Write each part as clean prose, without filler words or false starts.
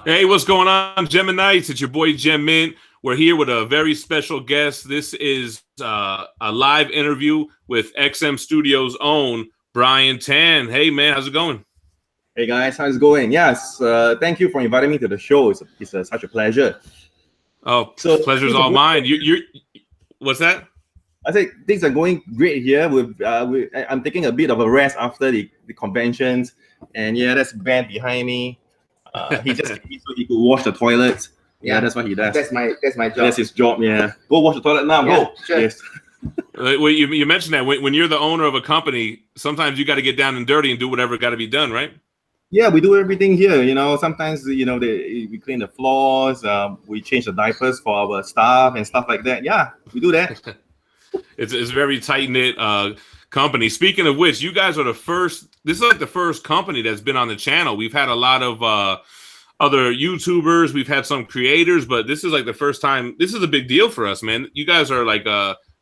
Hey, what's going on, Geminites? It's your boy Gem Mint. We're here with a very special guest. This is a live interview with XM Studios' own Bryan Tan. Hey, man, how's it going? Hey guys, how's it going? Yes, thank you for inviting me to the show. It's such a pleasure. Oh, so pleasure's all mine. You're what's that? I think things are going great here. I'm taking a bit of a rest after the conventions, and yeah, that's Ben behind me. He just came in so he could wash the toilets. Yeah, that's what he does. That's my job. That's his job. Yeah, go wash the toilet now. Yeah, go. sure. Yes. Well, you mentioned that when you're the owner of a company, sometimes you got to get down and dirty and do whatever got to be done, right? Yeah, we do everything here. Sometimes we clean the floors, we change the diapers for our staff and stuff like that. Yeah, we do that. It's very tight knit company. Speaking of which, you guys are the first. This is like the first company that's been on the channel. We've had a lot of other YouTubers. We've had some creators, but this is like the first time. This is a big deal for us, man. You guys are like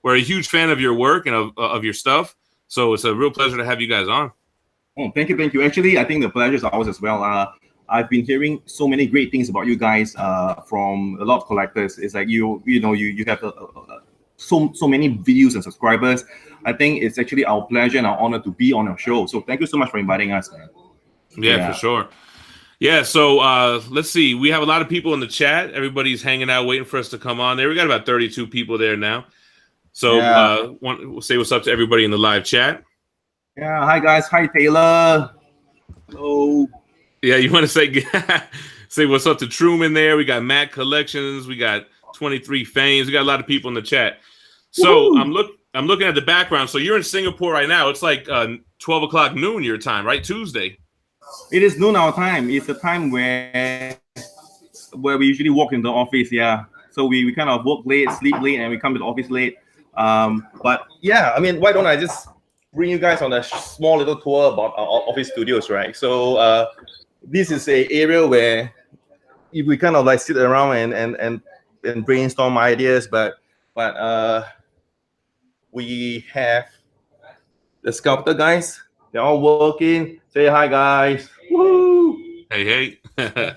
we're a huge fan of your work and of your stuff. So it's a real pleasure to have you guys on. Oh, thank you. Actually, I think the pleasure is ours as well. I've been hearing so many great things about you guys from a lot of collectors. It's like you have so many views and subscribers. I think it's actually our pleasure and our honor to be on your show. So thank you so much for inviting us, man. Yeah, for sure. Yeah, so let's see. We have a lot of people in the chat. Everybody's hanging out, waiting for us to come on there. We got about 32 people there now. So we'll say what's up to everybody in the live chat. Yeah, hi guys. Hi Taylor. Hello. Yeah, you want to say what's up to Truman there? We got Matt Collections. We got 23 Fames. We got a lot of people in the chat. So woo-hoo. I'm looking at the background. So you're in Singapore right now. It's like 12 o'clock noon your time, right? Tuesday. It is noon our time. It's the time where we usually walk in the office. Yeah. So we kind of work late, sleep late, and we come to the office late. But yeah, I mean, why don't I just bring you guys on a small little tour about our office studios, right? So this is an area where we kind of like sit around and brainstorm ideas, but we have the sculptor guys. They're all working. Say hi, guys. Woo! Hey. Yeah.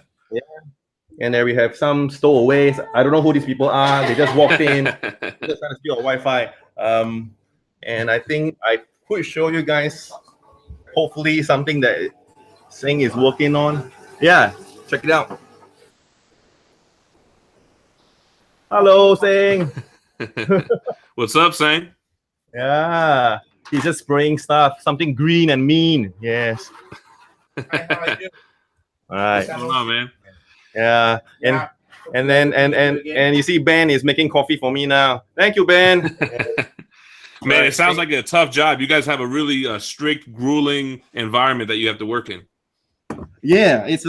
And then we have some stowaways. I don't know who these people are. They just walked in. They're just trying to steal our Wi-Fi. And I think I could show you guys, hopefully, something that Sing is working on. Yeah, check it out. Hello, Sing. What's up, Sing? Yeah, he's just spraying stuff, something green and mean. Yes. Hi, how are you? All right. What's going on, man? Yeah, and you see Ben is making coffee for me now. Thank you, Ben. Man, it sounds like a tough job. You guys have a really strict, grueling environment that you have to work in. Yeah, it's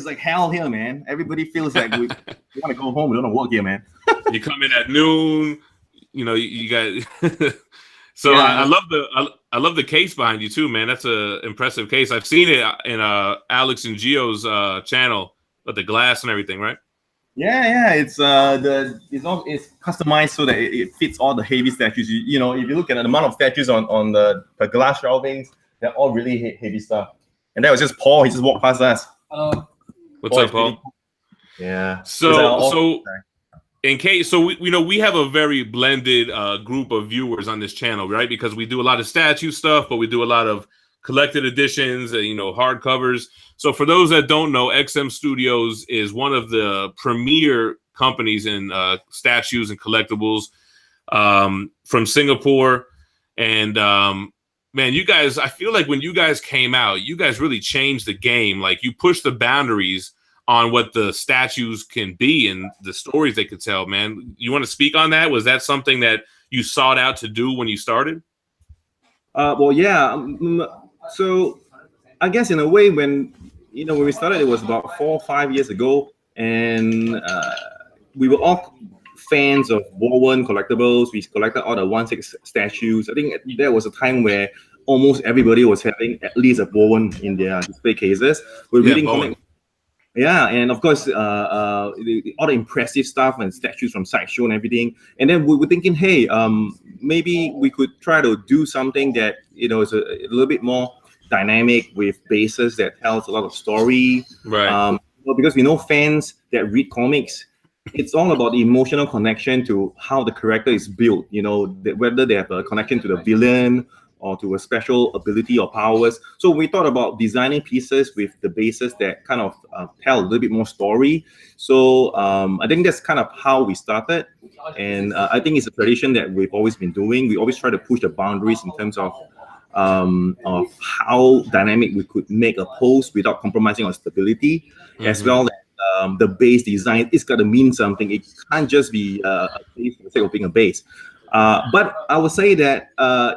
like hell here, man. Everybody feels like we want to go home. We don't want to work here, man. You come in at noon. You got. So yeah. I love the case behind you too, man. That's a impressive case. I've seen it in Alex and Gio's channel, with the glass and everything, right? Yeah. It's customized so that it fits all the heavy statues. If you look at the amount of statues on the glass shelvings, they're all really heavy stuff. And that was just Paul. He just walked past us. What's up, Paul? Really cool. Yeah. So in case, so we have a very blended group of viewers on this channel, right? Because we do a lot of statue stuff, but we do a lot of collected editions, hardcovers. So for those that don't know, XM Studios is one of the premier companies in statues and collectibles from Singapore. And man, you guys, I feel like when you guys came out, you guys really changed the game. Like you pushed the boundaries on what the statues can be and the stories they could tell, man. You want to speak on that? Was that something that you sought out to do when you started? Well, yeah. So I guess in a way, when we started, it was about 4 or 5 years ago, and we were all fans of Bowen collectibles. We collected all the 1/6 statues. I think there was a time where almost everybody was having at least a Bowen in their display cases. We're reading comics. Yeah, and of course, all the impressive stuff and statues from Sideshow and everything. And then we were thinking, hey, maybe we could try to do something that is a little bit more dynamic with bases that tells a lot of story. Right. Well, because we know fans that read comics, it's all about the emotional connection to how the character is built. You know, whether they have a connection to the villain or to a special ability or powers. So we thought about designing pieces with the bases that kind of tell a little bit more story. So I think that's kind of how we started. And I think it's a tradition that we've always been doing. We always try to push the boundaries in terms of how dynamic we could make a post without compromising on stability, as well as the base design. It's got to mean something. It can't just be a base for the sake of being a base. But I would say that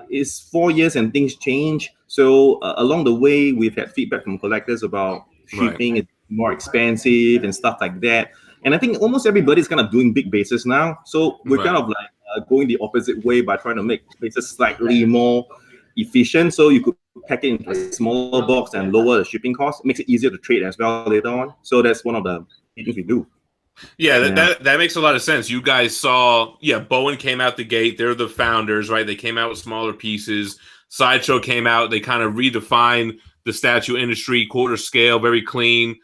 it's 4 years and things change. So along the way, we've had feedback from collectors about shipping is more expensive and stuff like that. And I think almost everybody's kind of doing big bases now. So we're kind of like going the opposite way by trying to make bases slightly more efficient. So you could pack it into a smaller box and lower the shipping cost. It makes it easier to trade as well later on. So that's one of the things we do. Yeah, that makes a lot of sense. You guys saw, Bowen came out the gate. They're the founders, right? They came out with smaller pieces. Sideshow came out. They kind of redefined the statue industry, quarter scale, very clean.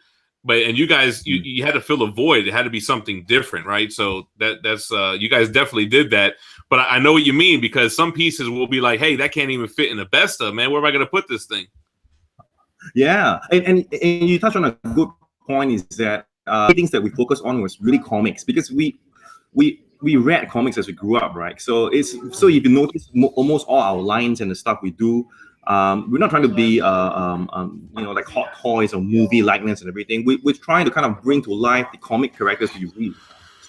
And you guys, you had to fill a void. It had to be something different, right? So that's you guys definitely did that. But I know what you mean, because some pieces will be like, hey, that can't even fit in the best of, man. Where am I going to put this thing? Yeah, and you touched on a good point, is that things that we focus on was really comics, because we read comics as we grew up, right? So if you notice, almost all our lines and the stuff we do, we're not trying to be like hot toys or movie likeness and everything. We're trying to kind of bring to life the comic characters you read.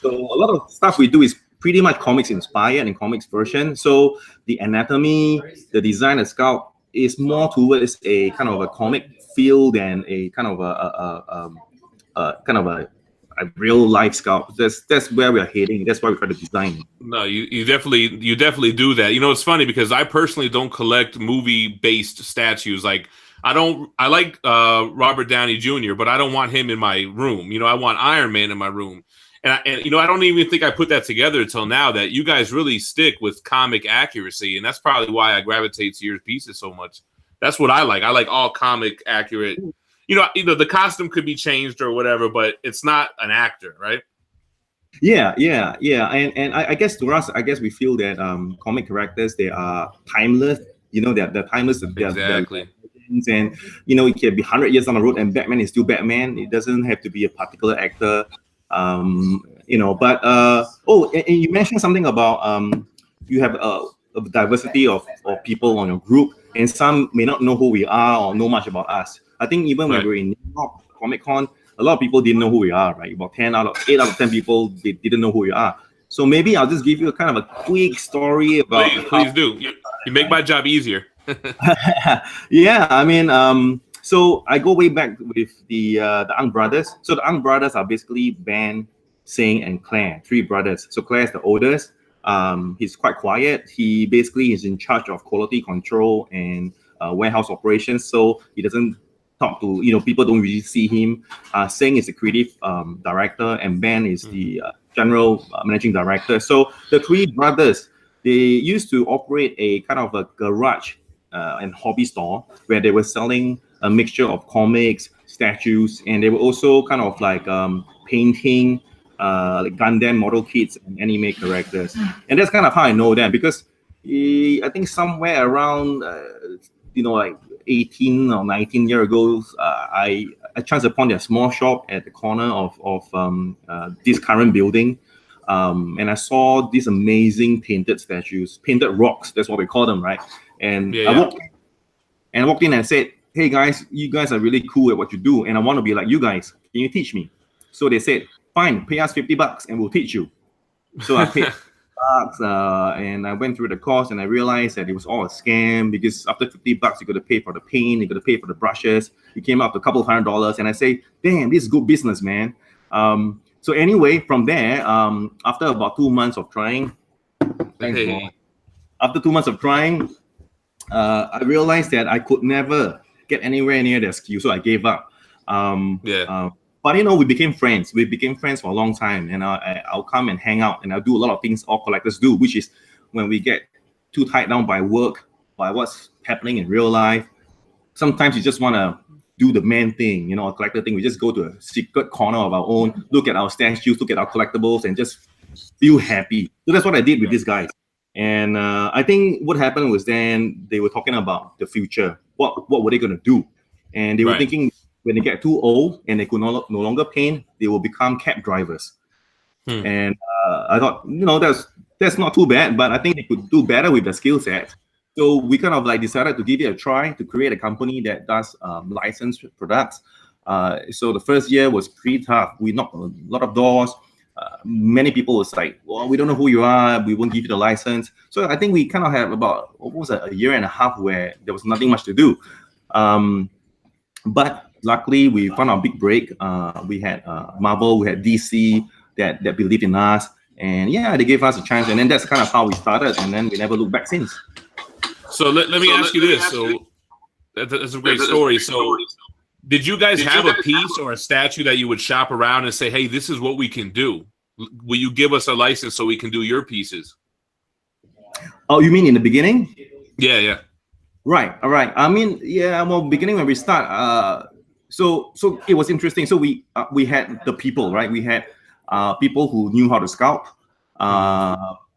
So a lot of stuff we do is pretty much comics inspired and comics version. So the anatomy, the design, the sculpt is more towards a kind of a comic feel than a kind of a real life sculpt. That's where we are heading. That's why we try to design. No, you definitely do that. You know, it's funny because I personally don't collect movie based statues. Like I like Robert Downey Jr., but I don't want him in my room. You know, I want Iron Man in my room. And you know, I don't even think I put that together until now, that you guys really stick with comic accuracy, and that's probably why I gravitate to your pieces so much. That's what I like. I like all comic accurate. You know, the costume could be changed or whatever, but it's not an actor, right? Yeah. And I guess to us, we feel that comic characters, they are timeless. You know, they're timeless. Exactly. And you know, it can be 100 years down the road, and Batman is still Batman. It doesn't have to be a particular actor. You know, but and you mentioned something about you have a diversity of people on your group, and some may not know who we are or know much about us. I think even when we were in New York Comic Con, a lot of people didn't know who we are, right? About 8 out of 10 people, they didn't know who we are. So maybe I'll just give you a kind of a quick story about. Please do. You make my job easier. Yeah, I mean, so I go way back with the Ang brothers. So the Ang brothers are basically Ben, Sing, and Claire, 3 brothers. So Claire's the oldest. He's quite quiet. He basically is in charge of quality control and warehouse operations. So he doesn't talk to, you know, people don't really see him. Sing is the creative director, and Ben is the general managing director. So the 3 brothers, they used to operate a kind of a garage and hobby store where they were selling a mixture of comics, statues, and they were also kind of like painting like Gundam model kits and anime characters. And that's kind of how I know them, because I think somewhere around you know, like 18 or 19 years ago, I chanced upon their small shop at the corner of this current building. And I saw these amazing painted statues, painted rocks. That's what we call them, right? And I walked in and said, "Hey guys, you guys are really cool at what you do, and I want to be like you guys. Can you teach me?" So they said, "Fine, pay us $50 and we'll teach you." So I paid $50, and I went through the course, and I realized that it was all a scam, because after $50, you got to pay for the paint, you got to pay for the brushes. It came up to a couple of $100, and I say, "Damn, this is good business, man." So anyway, from there, after about 2 months of trying, after 2 months of trying, I realized that I could never get anywhere near their skill, so I gave up. But you know, we became friends. We became friends for a long time, and I'll come and hang out, and I'll do a lot of things all collectors do, which is when we get too tied down by work, by what's happening in real life. Sometimes you just want to do the main thing, a collector thing. We just go to a secret corner of our own, look at our statues, look at our collectibles, and just feel happy. So that's what I did with these guys. And I think what happened was then they were talking about the future. What were they going to do? And they were thinking when they get too old and they could no longer paint, they will become cab drivers. And I thought, that's not too bad, but I think they could do better with the skill set. So we kind of like decided to give it a try to create a company that does licensed products. So the first year was pretty tough. We knocked a lot of doors. Many people was like, well, we don't know who you are. We won't give you the license. So I think we kind of have about almost a year and a half where there was nothing much to do. But luckily, we found our big break. We had Marvel, we had DC that believed in us. And yeah, they gave us a chance. And then that's kind of how we started. And then we never looked back since. So let me ask you this. So that's a great story. So did you guys have a piece or a statue that you would shop around and say, hey, this is what we can do? Will you give us a license so we can do your pieces? Oh, you mean in the beginning? Yeah. Right. All right. I mean, yeah, well, beginning when we start, so it was interesting. So we had the people, right? We had people who knew how to sculpt.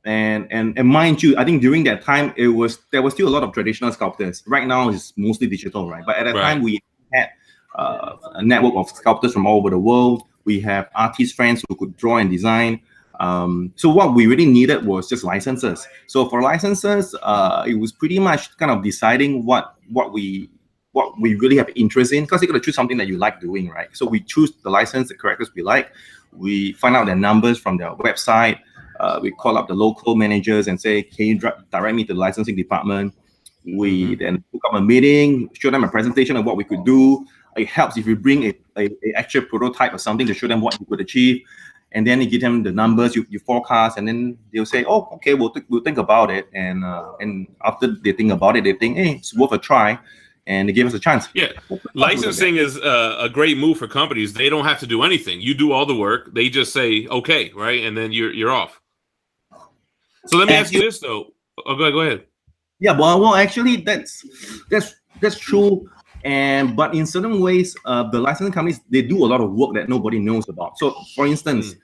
And mind you, I think during that time there was still a lot of traditional sculptors. Right now it's mostly digital, right? But at that time we had a network of sculptors from all over the world. We have artist friends who could draw and design. So what we really needed was just licenses. So for licenses, it was pretty much kind of deciding what we really have interest in, because you got to choose something that you like doing, right? So we choose the license, the characters we like. We find out their numbers from their website. We call up the local managers and say, can you direct me to the licensing department? We then book up a meeting, show them a presentation of what we could do. It helps if you bring a actual prototype or something to show them what you could achieve. And then you give them the numbers, you forecast, and then they'll say, oh, okay, we'll think about it. And after they think about it, they think, hey, it's worth a try. And they give us a chance. Yeah. Licensing is a great move for companies. They don't have to do anything. You do all the work. They just say, okay, right? And then you're off. So let me ask you this, though. Oh, go ahead. Yeah, well, actually, that's true. But in certain ways, the licensing companies, they do a lot of work that nobody knows about. So, for instance,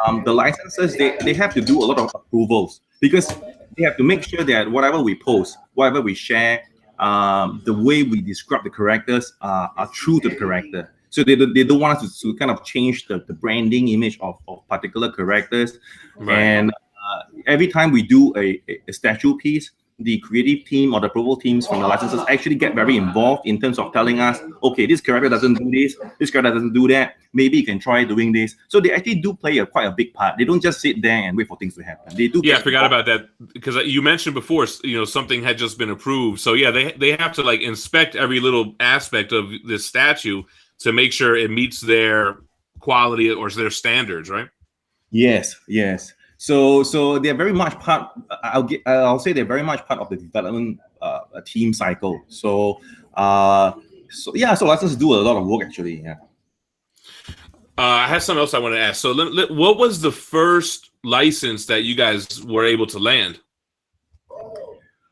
the licensors, they have to do a lot of approvals, because they have to make sure that whatever we post, whatever we share, the way we describe the characters are true to the character. So they don't want us to kind of change the branding image of particular characters. Right. And every time we do a statue piece, the creative team or the approval teams from the licensors actually get very involved in terms of telling us, okay, this character doesn't do this character doesn't do that. Maybe you can try doing this. So they actually do play quite a big part. They don't just sit there and wait for things to happen. They do. Yeah, I forgot about that, because you mentioned before, something had just been approved. So yeah, they have to like inspect every little aspect of this statue to make sure it meets their quality or their standards, right? Yes. So they're very much part. I'll say they're very much part of the development team cycle. So licenses do a lot of work actually. Yeah. I have something else I want to ask. So, what was the first license that you guys were able to land?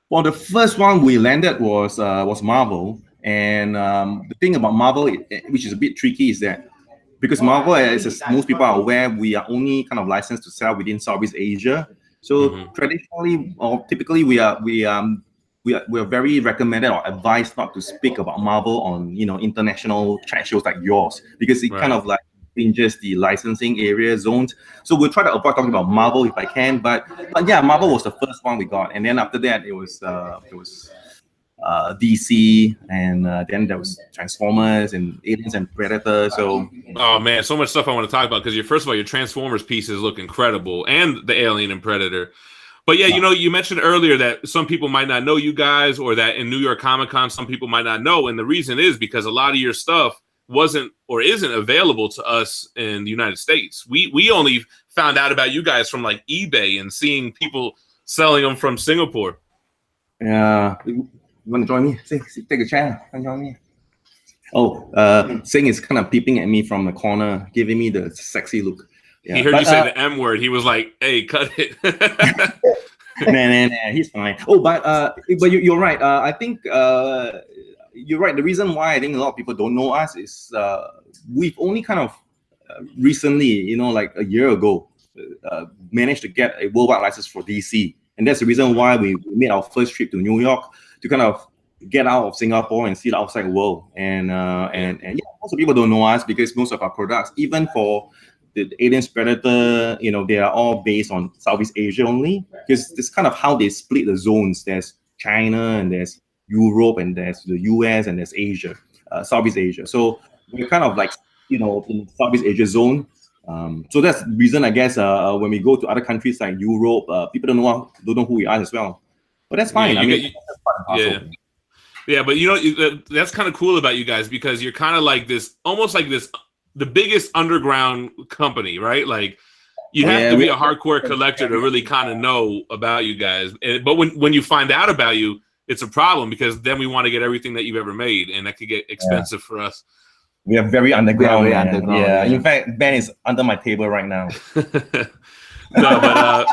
Well, the first one we landed was Marvel, and the thing about Marvel, which is a bit tricky, is that because Marvel, as most people are aware, we are only kind of licensed to sell within Southeast Asia. So traditionally or typically, we are very recommended or advised not to speak about Marvel on international trade shows like yours, because it kind of like changes the licensing area zones. So we'll try to avoid talking about Marvel if I can. But yeah, Marvel was the first one we got, and then after that it was DC, and then there was Transformers and Aliens and Predator. So oh man, so much stuff I want to talk about, because first of all, your Transformers pieces look incredible, and the Alien and Predator. But yeah, you mentioned earlier that some people might not know you guys, or that in New York Comic Con some people might not know, and the reason is because a lot of your stuff wasn't or isn't available to us in the United States. We only found out about you guys from like eBay and seeing people selling them from Singapore. Yeah. You want to join me? Take a chair and join me. Oh, Singh is kind of peeping at me from the corner, giving me the sexy look. Yeah. He heard you say the M word. He was like, "Hey, cut it." Nah, he's fine. Oh, but you're right. I think you're right. The reason why I think a lot of people don't know us is we've only kind of recently, like a year ago, managed to get a worldwide license for DC, and that's the reason why we made our first trip to New York to kind of get out of Singapore and see the outside world. And yeah, most people don't know us because most of our products, even for the Aliens Predator, they are all based on Southeast Asia only, because it's kind of how they split the zones. There's China and there's Europe and there's the US and there's Asia, Southeast Asia. So we're kind of like, in Southeast Asia zone. So that's the reason, I guess, when we go to other countries like Europe, people don't know who we are as well. But that's fine. Yeah, but that's kind of cool about you guys, because you're kind of like this, almost like this, the biggest underground company, right? Like you have to be a hardcore collector to really kind of know about you guys. But when you find out about you, it's a problem, because then we want to get everything that you've ever made, and that could get expensive for us. We are very underground. Yeah. In fact, Ben is under my table right now. No, but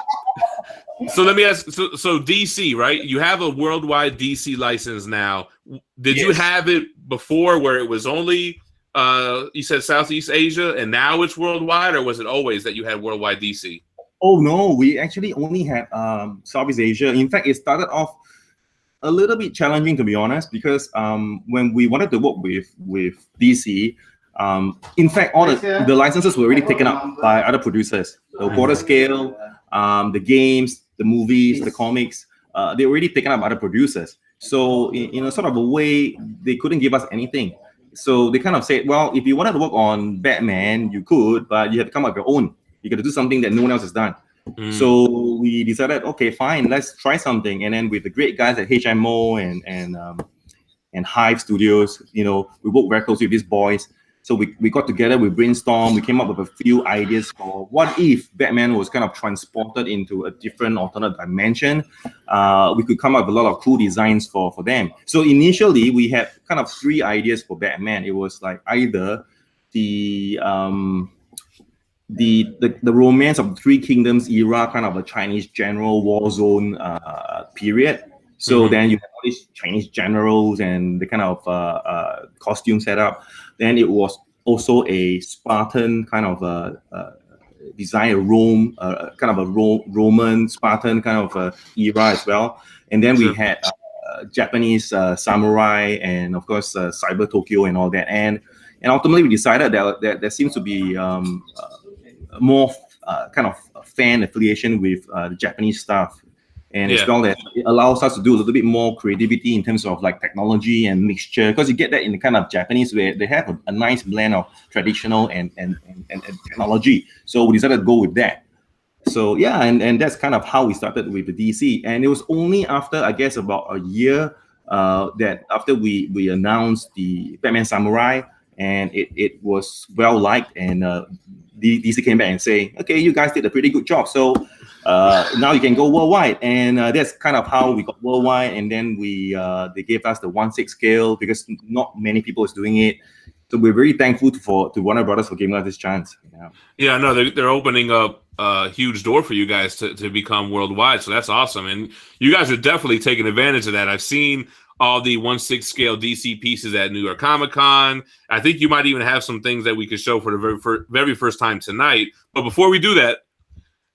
so let me ask. So DC, right? You have a worldwide DC license now. Did you have it before, where it was only you said Southeast Asia, and now it's worldwide, or was it always that you had worldwide DC? Oh no, we actually only had Southeast Asia. In fact, it started off a little bit challenging, to be honest, because when we wanted to work with DC, in fact, all the licenses were already taken up by other producers. The quarter scale, the games, the movies, the comics, they were already taken up by other producers. So in a sort of a way, they couldn't give us anything. So they kind of said, well, if you wanted to work on Batman, you could, but you have to come up with your own. You got to do something that no one else has done. So we decided, okay, fine, let's try something. And then with the great guys at HMO and Hive Studios, we worked very closely with these boys. So we got together, we brainstormed, we came up with a few ideas for what if Batman was kind of transported into a different alternate dimension. We could come up with a lot of cool designs for them. So initially, we had kind of 3 ideas for Batman. It was like either the Romance of the Three Kingdoms era, kind of a Chinese general war zone period. So then you have all these Chinese generals and the kind of costume setup. Then it was also a Spartan kind of design, kind of a Roman Spartan kind of era as well. And then we had Japanese samurai, and of course Cyber Tokyo and all that. And ultimately we decided that there seems to be more kind of fan affiliation with the Japanese stuff. And as well, that it allows us to do a little bit more creativity in terms of like technology and mixture, because you get that in the kind of Japanese where they have a nice blend of traditional and technology. So we decided to go with that. So yeah, and that's kind of how we started with the DC. And it was only after, I guess, about a year that after we announced the Batman Samurai, and it was well liked, and DC came back and say, okay, you guys did a pretty good job. So now you can go worldwide, and that's kind of how we got worldwide. And then they gave us the 1/6 scale, because not many people is doing it. So we're very thankful to Warner Brothers for giving us this chance. Yeah, no, they're opening up a huge door for you guys to become worldwide. So that's awesome, and you guys are definitely taking advantage of that. I've seen all the 1/6 scale DC pieces at New York Comic Con. I think you might even have some things that we could show for the very first time tonight. But before we do that,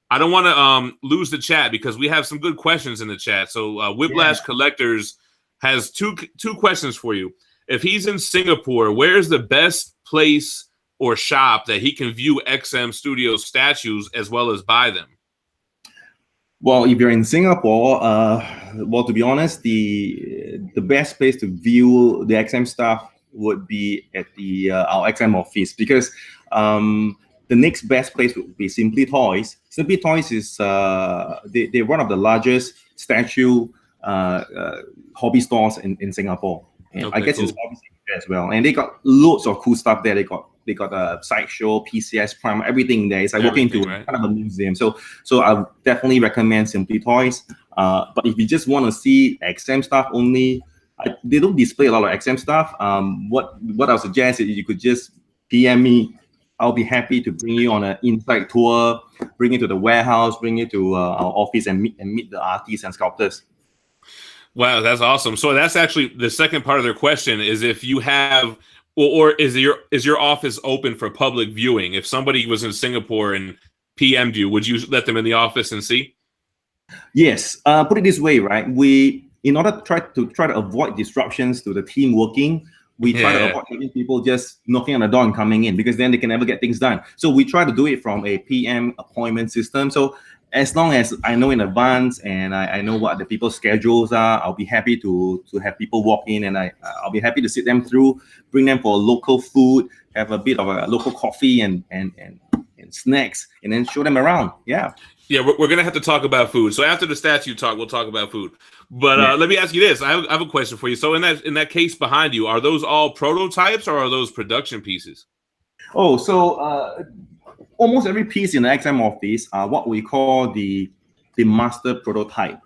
I don't want to lose the chat, because we have some good questions in the chat. So Whiplash Collectors has two questions for you. If he's in Singapore, where's the best place or shop that he can view XM Studios statues as well as buy them? Well, if you're in Singapore, to be honest, the best place to view the XM stuff would be at our XM office, because the next best place would be Simply Toys. Simply Toys is they're one of the largest statue hobby stores in Singapore, and I guess it's as well. And they got loads of cool stuff there. They got a sideshow, PCS Prime, everything there. It's like walking into kind of a museum. So I definitely recommend Simply Toys. But if you just want to see XM stuff only, they don't display a lot of XM stuff. What I would suggest is you could just PM me. I'll be happy to bring you on an inside tour, bring you to the warehouse, bring you to our office, and meet the artists and sculptors. Wow, that's awesome. So that's actually the second part of their question is if you have, or is your office open for public viewing? If somebody was in Singapore and PM'd you, would you let them in the office and see? Yes. Put it this way, right? We, in order to try to avoid disruptions to the team working, we try to avoid having people just knocking on the door and coming in, because then they can never get things done. So we try to do it from a PM appointment system. So as long as I know in advance and I know what the people's schedules are, I'll be happy to have people walk in, and I'll be happy to sit them through, bring them for local food, have a bit of a local coffee and snacks, and then show them around. Yeah. Yeah, we're going to have to talk about food. So after the statue talk, we'll talk about food. But let me ask you this. I have a question for you. So in that case behind you, are those all prototypes or are those production pieces? Oh, so almost every piece in the XM office are what we call the master prototype,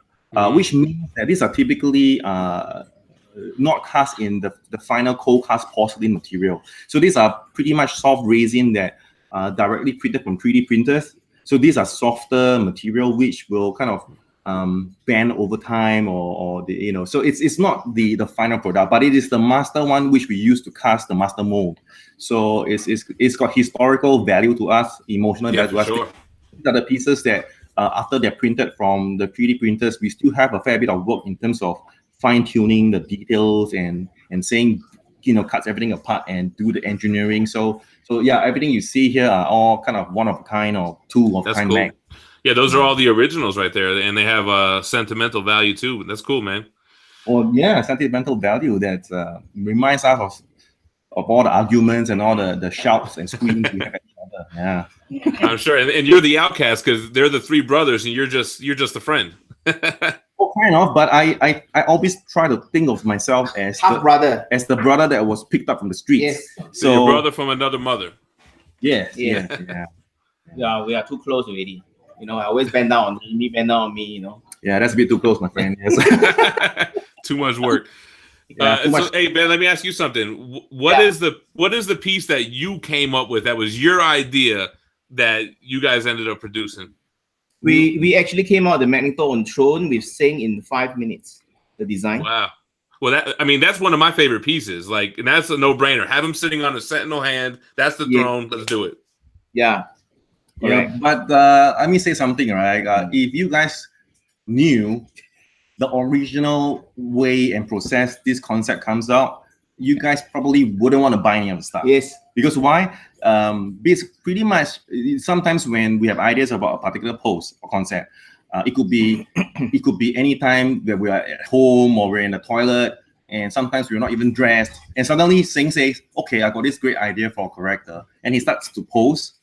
which means that these are typically not cast in the final cold cast porcelain material. So these are pretty much soft resin that are directly printed from 3D printers. So these are softer material which will kind of bend over time, or the, so it's not the final product, but it is the master one which we use to cast the master mold. So it's got historical value to us, emotional value to us. Sure. These are the pieces that after they're printed from the 3D printers, we still have a fair bit of work in terms of fine-tuning the details and saying, cuts everything apart and do the engineering. So yeah, everything you see here are all kind of one of a kind or two of a kind. Cool. Yeah, those are all the originals right there, and they have sentimental value too. That's cool, man. Well, yeah, sentimental value that reminds us of all the arguments and all the shouts and screams we have at each other. Yeah, I'm sure. And you're the outcast because they're the three brothers, and you're just a friend. Well, kind of, but I always try to think of myself as half brother, as the brother that was picked up from the streets. Yes. So your brother from another mother. Yes. Yeah. Yeah, we are too close already. I always bend down on him, he bend down on me. Yeah, that's a bit too close, my friend. Yes. Too much work. Yeah, so, hey Ben, let me ask you something. What is the piece that you came up with that was your idea that you guys ended up producing? We actually came out the Magneto on throne with saying in 5 minutes the design. Wow. Well, that's one of my favorite pieces. Like, and that's a no-brainer. Have him sitting on a sentinel hand. That's the throne. Let's do it. Yeah. Yeah. But let me say something, right? If you guys knew the original way and process this concept comes out, you guys probably wouldn't want to buy any of the stuff. Yes. Because why? It's pretty much, sometimes when we have ideas about a particular pose or concept, it could be any time that we are at home or we're in the toilet, and sometimes we're not even dressed, and suddenly Singh says, okay, I got this great idea for a character, and he starts to pose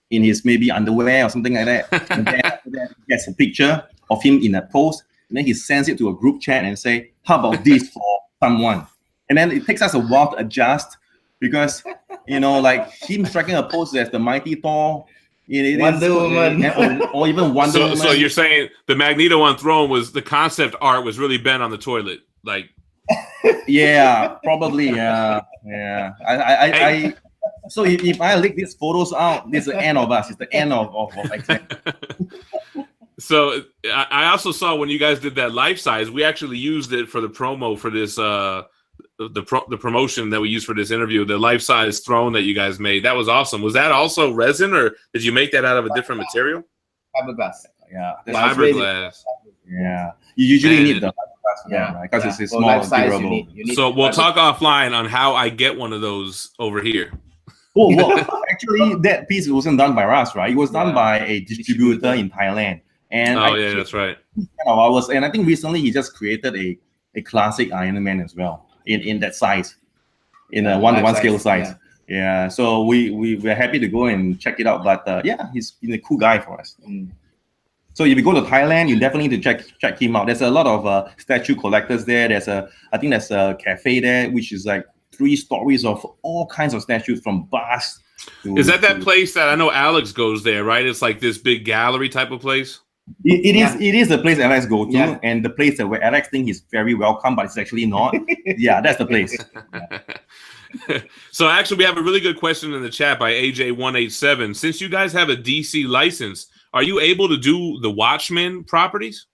in his maybe underwear or something like that. And then after that, he gets a picture of him in that pose, and then he sends it to a group chat and say, how about this for someone? And then it takes us a while to adjust, because like him striking a pose as the mighty Thor, Wonder Woman, or even Wonder Woman. So you're saying the Magneto on throne was the concept art was really bent on the toilet, like. Yeah, probably. Yeah. I so if I leak these photos out, this is the end of us. It's the end of So I also saw when you guys did that life size, we actually used it for the promo for this the promotion that we used for this interview, the life size throne that you guys made. That was awesome. Was that also resin, or did you make that out of a different material? Fiberglass. Yeah, fiberglass. Yeah, you usually need the fiberglass, right? Because it's small and durable. You need so we'll talk offline on how I get one of those over here. Oh, well, actually, that piece wasn't done by us, right? It was done by a distributor in Thailand. And that's right. And I think recently he just created a classic Iron Man as well in that size, in a 1:1 scale size. Yeah. So we're happy to go and check it out. But he's a cool guy for us. So if you go to Thailand, you definitely need to check him out. There's a lot of statue collectors there. I think there's a cafe there, which is like 3 stories of all kinds of statues from bust. Is that place that I know Alex goes there, right? It's like this big gallery type of place. It is the place Alex go to, and the place where Alex thinks he's very welcome, but it's actually not. Yeah, that's the place. So actually, we have a really good question in the chat by AJ187. Since you guys have a DC license, are you able to do the Watchmen properties?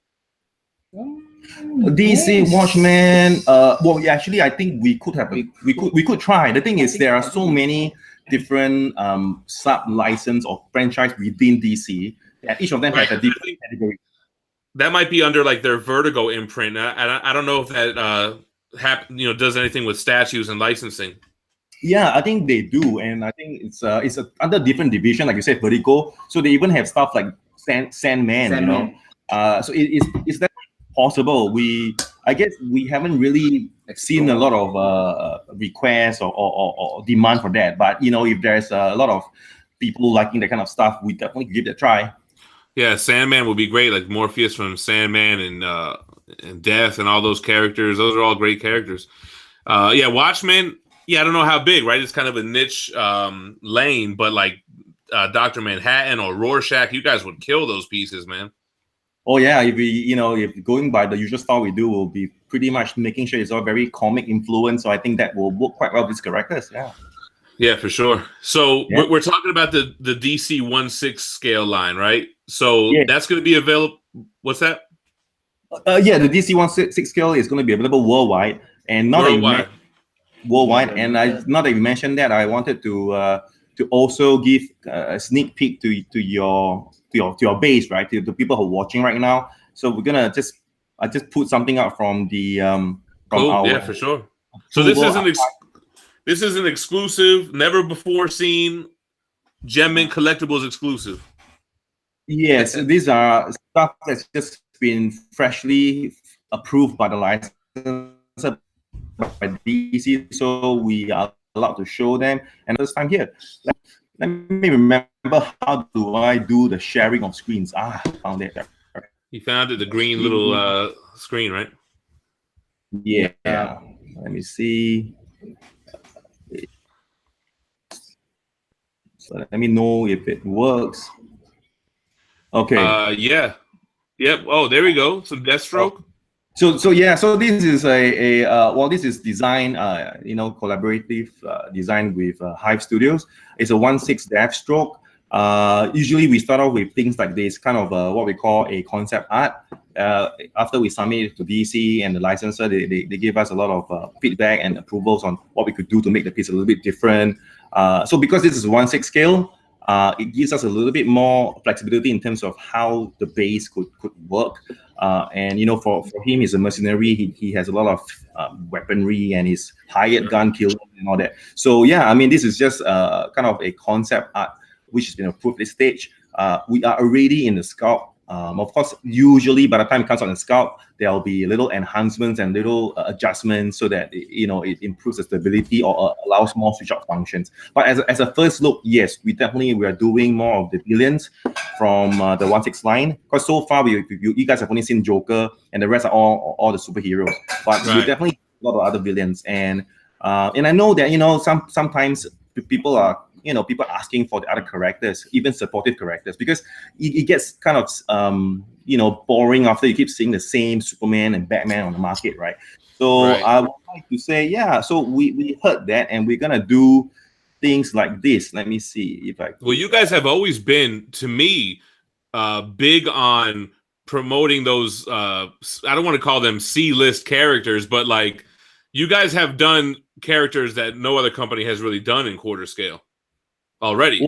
DC Watchmen. Well, yeah, actually, I think we could have. We could try. The thing is, there are so many different sub license or franchise within DC that each of them has a different category. That might be under like their Vertigo imprint. I don't know if that does anything with statues and licensing. Yeah, I think they do, and I think it's under different division, like you said, Vertigo. So they even have stuff like Sandman. You know. So is that possible? I guess we haven't really seen a lot of requests or demand for that. But if there's a lot of people liking that kind of stuff, we definitely give it a try. Yeah, Sandman would be great, like Morpheus from Sandman and Death and all those characters. Those are all great characters. Yeah, Watchmen. Yeah, I don't know how big, right? It's kind of a niche lane, but like Dr. Manhattan or Rorschach, you guys would kill those pieces, man. Oh yeah, if going by the usual style we do, we'll be pretty much making sure it's all very comic influence. So I think that will work quite well with these characters. Yeah. Yeah, for sure. So yeah. we're talking about the DC 1/6 scale line, right? So that's going to be available. What's that? Yeah, the DC 1/6 scale is going to be available worldwide, and not worldwide. And now that you mentioned that, I wanted to also give a sneak peek to your base, right? To the people who are watching right now. So we're gonna just put something out from the our yeah, for sure. So this is an exclusive, never before seen Gem-Mint Collectibles exclusive. Yes, these are stuff that's just been freshly approved by the licensor by DC, so we are allowed to show them. And this time here, let me remember, how do I do the sharing of screens? I found it. You found it, the green little screen, right? Yeah. Let me see. So let me know if it works. Okay. Yeah. Yep. Oh, there we go. Some Deathstroke. So yeah. So this is this is design, collaborative design with Hive Studios. It's a 1/6 Deathstroke. Usually we start off with things like this, kind of what we call a concept art. After we submit it to DC and the licensor, they give us a lot of feedback and approvals on what we could do to make the piece a little bit different. So because this is 1/6 scale, it gives us a little bit more flexibility in terms of how the base could work. And for him, he's a mercenary. He has a lot of weaponry, and he's hired gun killers and all that. So yeah, I mean, this is just kind of a concept art which has been approved at this stage. We are already in the scope. Of course, usually by the time it comes on the scope, there will be little enhancements and little adjustments so that it improves the stability or allows more switch out functions. But as a first look, yes, we are doing more of the villains from the 1/6 line. Because so far you guys have only seen Joker, and the rest are all the superheroes. But we definitely a lot of other villains, and I know that sometimes people are. People asking for the other characters, even supportive characters, because it gets kind of, boring after you keep seeing the same Superman and Batman on the market, right? So I would like to say, yeah, so we heard that, and we're going to do things like this. Let me see if I... Well, you guys have always been, to me, big on promoting those, I don't want to call them C-list characters, but like, you guys have done characters that no other company has really done in quarter scale already.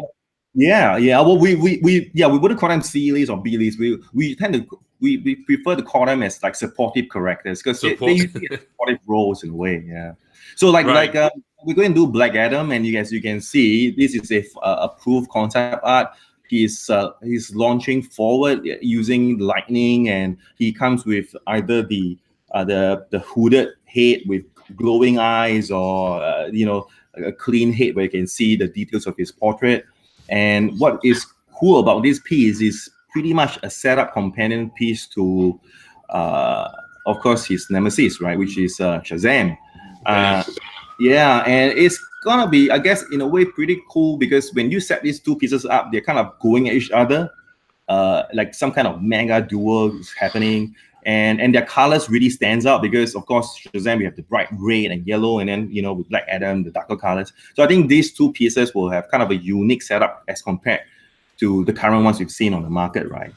Yeah. Well, we wouldn't call them C list or B list. We prefer to call them as like supportive characters, because they usually get supportive roles in a way. Yeah. So we're going to do Black Adam, and as you can see, this is a approved concept art. He's launching forward using lightning, and he comes with either the hooded head with glowing eyes, or a clean head where you can see the details of his portrait. And what is cool about this piece is pretty much a setup companion piece to, of course, his nemesis, right, which is Shazam. Yeah, and it's gonna be, I guess, in a way, pretty cool, because when you set these two pieces up, they're kind of going at each other, like some kind of mega duel is happening. And their colors really stands out, because of course Shazam, we have the bright red and yellow, and then with Black Adam, the darker colors. So I think these two pieces will have kind of a unique setup as compared to the current ones we've seen on the market, right?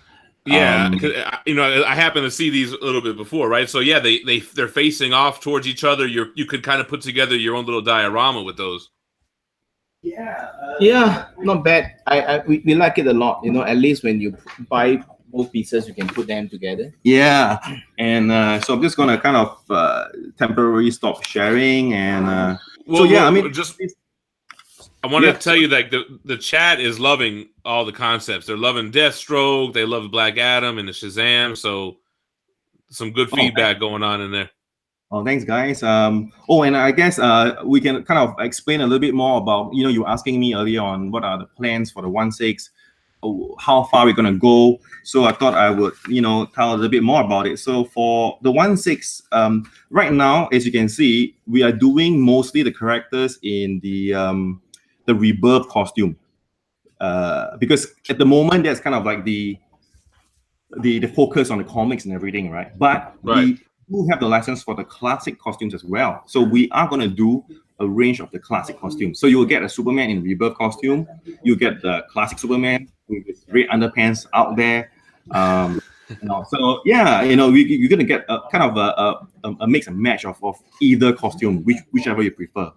Yeah, 'cause, I happen to see these a little bit before, right? So yeah, they're facing off towards each other. You could kind of put together your own little diorama with those. Yeah, not bad. We like it a lot. At least when you buy both pieces, you can put them together. Yeah, and so I'm just gonna kind of temporarily stop sharing, and Well, I well, mean, just I want to Yeah. tell you that the chat is loving all the concepts. They're loving Deathstroke. They love Black Adam and the Shazam. So some good feedback going on in there. Oh, thanks, guys. Oh, and I guess we can kind of explain a little bit more about, you were asking me earlier on what are the plans for the 1/6, how far we're gonna go. So I thought I would, tell a little bit more about it. So for the 1/6, right now, as you can see, we are doing mostly the characters in the rebirth costume, because at the moment that's kind of like the focus on the comics and everything, right? But we do have the license for the classic costumes as well. So we are going to do a range of the classic costumes. So you will get a Superman in rebirth costume. You get the classic Superman with red underpants out there. So yeah, you're going to get a kind of a mix and match of either costume, whichever you prefer.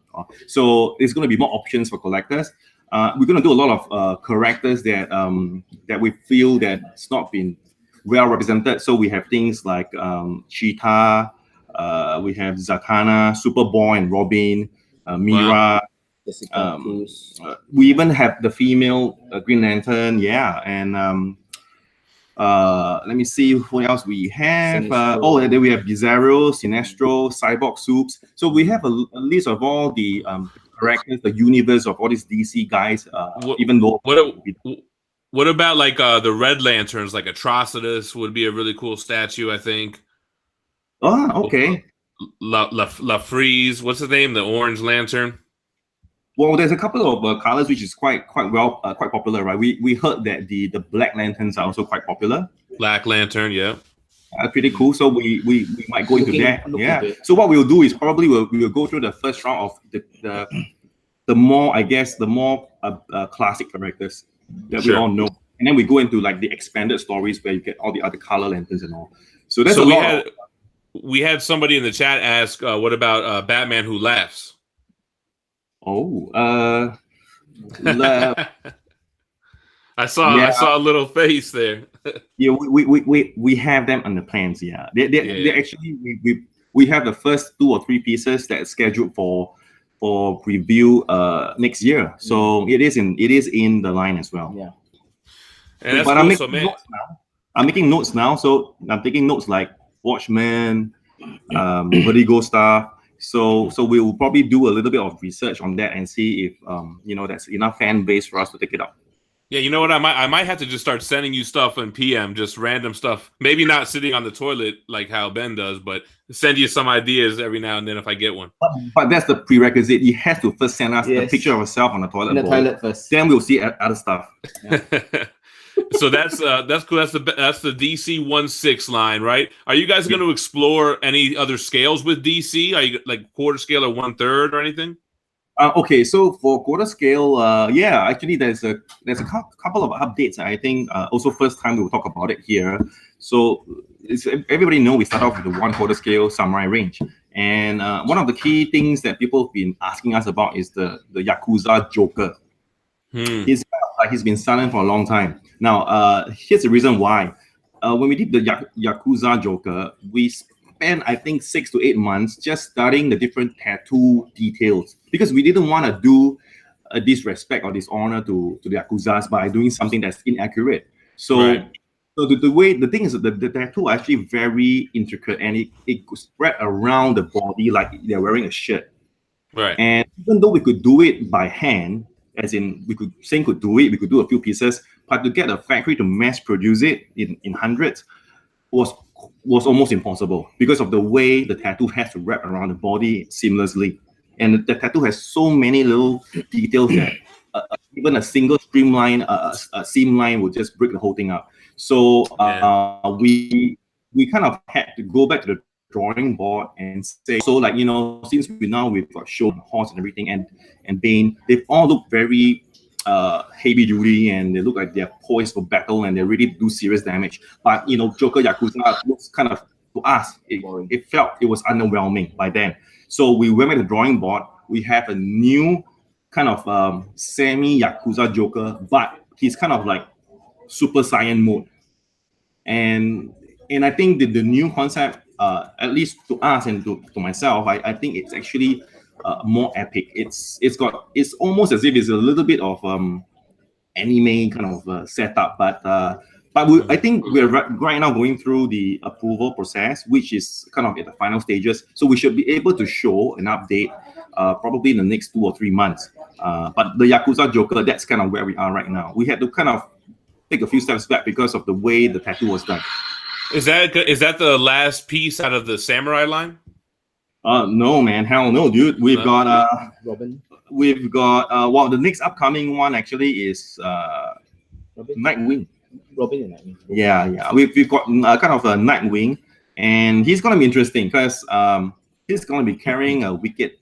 So there's going to be more options for collectors. We're going to do a lot of characters that we feel that it's not been well represented. So we have things like Cheetah, we have Zatanna, Superboy and Robin, Mira. Jessica Cruz. We even have the female Green Lantern, and let me see what else we have. And then we have Bizarro, Sinestro, Cyborg Soups. So we have a list of all the characters, the universe of all these DC guys. Even though what about like the Red Lanterns, like Atrocitus would be a really cool statue, I think. Oh, okay. La Freeze, what's his name? The Orange Lantern. Well, there's a couple of colors which is quite popular, right? We heard that the Black Lanterns are also quite popular. Black Lantern, yeah. Pretty cool. So we might go into that. Yeah. So what we'll do is probably we'll go through the first round of the more classic characters that we all know, and then we go into like the expanded stories where you get all the other color lanterns and all. So that's we had somebody in the chat ask, what about Batman Who Laughs? Oh, I saw a little face there. Yeah, we have them on the plans. Yeah, they actually we have the first 2 or 3 pieces that are scheduled for preview next year. So it is in the line as well. Yeah. And that's but cool. I'm making notes now. So I'm taking notes like Watchmen, Vertigo stuff. So we will probably do a little bit of research on that and see if that's enough fan base for us to take it up. Yeah, you know what? I might have to just start sending you stuff in PM, just random stuff. Maybe not sitting on the toilet like how Ben does, but send you some ideas every now and then if I get one. But that's the prerequisite. You have to first send us a picture of yourself on the toilet bowl. Toilet first. Then we'll see other stuff. Yeah. So that's cool. That's the DC 1/6 line, right? Are you guys going to explore any other scales with DC? Are you like quarter scale or 1/3 or anything? Okay, so for quarter scale, actually there's a couple of updates. I think also first time we'll talk about it here. So everybody know we start off with the 1/4 scale samurai range, and one of the key things that people have been asking us about is the Yakuza Joker. He's been silent for a long time. Now, here's the reason why. When we did the Yakuza Joker, we spent, I think, 6 to 8 months just studying the different tattoo details because we didn't want to do a disrespect or dishonor to the Yakuzas by doing something that's inaccurate. So, so the thing is that the tattoo are actually very intricate and it spread around the body like they're wearing a shirt. Right. And even though we could do it by hand, as in we could do it, we could do a few pieces, but to get a factory to mass produce it in hundreds was almost impossible because of the way the tattoo has to wrap around the body seamlessly. And the tattoo has so many little details that even a single streamline, a seam line would just break the whole thing up. So we kind of had to go back to the drawing board and say, so like, since we've got Show, Horse and everything and Bane, they've all looked very heavy duty, and they look like they're poised for battle, and they really do serious damage. But Joker Yakuza looks kind of, to us, it felt it was underwhelming by then. So we went with the drawing board. We have a new kind of semi Yakuza Joker, but he's kind of like Super Saiyan mode. And I think the new concept, at least to us and to myself, I think it's actually more epic. It's almost as if it's a little bit of anime kind of setup, but I think we're right now going through the approval process, which is kind of at the final stages. So we should be able to show an update probably in the next 2 or 3 months. But the Yakuza Joker, that's kind of where we are right now. We had to kind of take a few steps back because of the way the tattoo was done. Is that the last piece out of the samurai line? No, man, hell no, dude. We've got Robin. We've got well, the next upcoming one actually is Nightwing. Robin and Nightwing. Yeah. We've got kind of a Nightwing, and he's gonna be interesting because he's gonna be carrying a wicked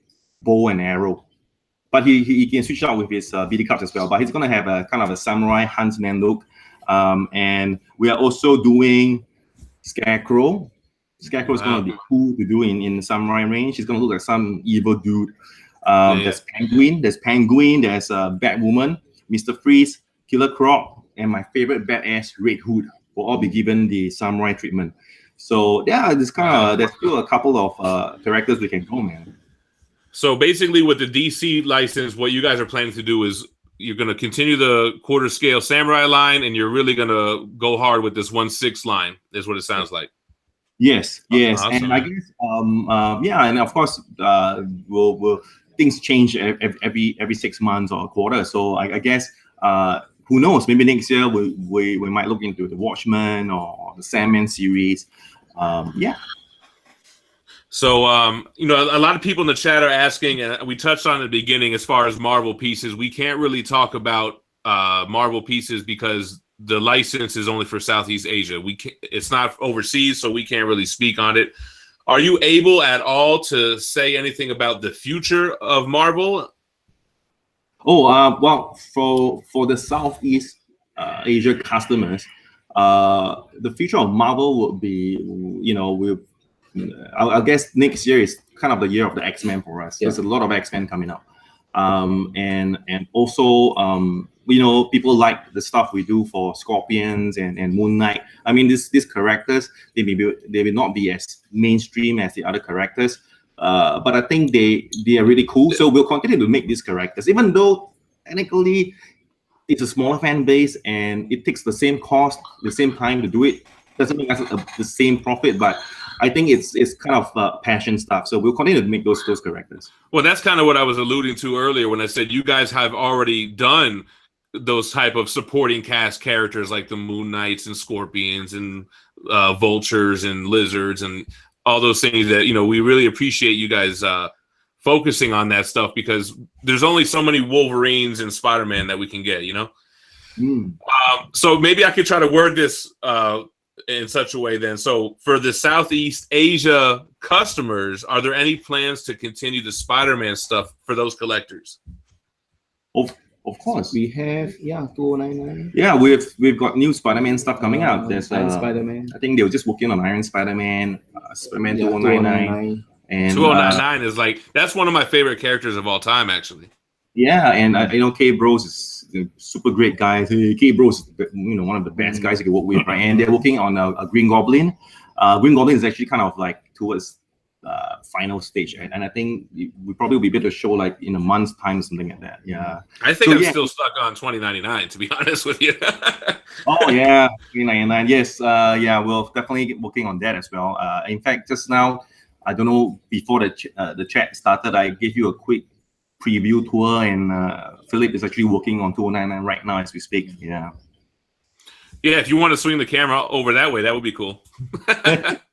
bow and arrow, but he can switch out with his BD cups as well. But he's gonna have a kind of a samurai huntsman look, and we are also doing Scarecrow. Scarecrow is gonna be cool to do in samurai range. He's gonna look like some evil dude. There's Penguin, there's Batwoman, Mr. Freeze, Killer Croc, and my favorite badass Red Hood will all be given the samurai treatment. So yeah, there's still a couple of characters we can go, man. So basically, with the DC license, what you guys are planning to do is you're going to continue the quarter scale samurai line, and you're really going to go hard with this 1/6 line. Is what it sounds like. Yes, Awesome, and man. I guess yeah, and of course we'll things change every 6 months or a quarter. So I guess who knows? Maybe next year we might look into the Watchmen or the Sandman series. Yeah. So, a lot of people in the chat are asking, and we touched on it at the beginning, as far as Marvel pieces, we can't really talk about Marvel pieces because the license is only for Southeast Asia. It's not overseas, so we can't really speak on it. Are you able at all to say anything about the future of Marvel? Oh, well, for the Southeast Asia customers, the future of Marvel would be, I guess next year is kind of the year of the X-Men for us. There's a lot of X-Men coming up, and also people like the stuff we do for Scorpions and Moon Knight. I mean, these characters, they may not be as mainstream as the other characters, but I think they are really cool. So we'll continue to make these characters, even though technically it's a smaller fan base and it takes the same cost, the same time to do it. Doesn't make us the same profit, but I think it's kind of passion stuff. So we'll continue to make those characters. Well, that's kind of what I was alluding to earlier when I said you guys have already done those type of supporting cast characters like the Moon Knights and Scorpions and Vultures and Lizards and all those things that, we really appreciate you guys focusing on that stuff because there's only so many Wolverines and Spider-Man that we can get, So maybe I could try to word this in such a way then. So for the Southeast Asia customers, are there any plans to continue the Spider-Man stuff for those collectors? Of course. We have 2099. Yeah, we've got new Spider-Man stuff coming out. There's Spider-Man. I think they were just working on Iron Spider-Man, Spider-Man 2099. And 2099 is that's one of my favorite characters of all time, actually. Yeah, and K Bros is a super great guy. K Bros is one of the best guys you can work with, right? And they're working on a Green Goblin. Green Goblin is actually kind of like towards final stage, and I think we probably will be able to show like in a month's time, something like that. Yeah, I think I'm still stuck on 2099, to be honest with you. Oh yeah, 2099. Yes, we'll definitely get working on that as well. In fact, just now, I don't know, before the chat started, I gave you a quick preview tour, and Philip is actually working on 2099 right now as we speak. Yeah, if you want to swing the camera over that way, that would be cool.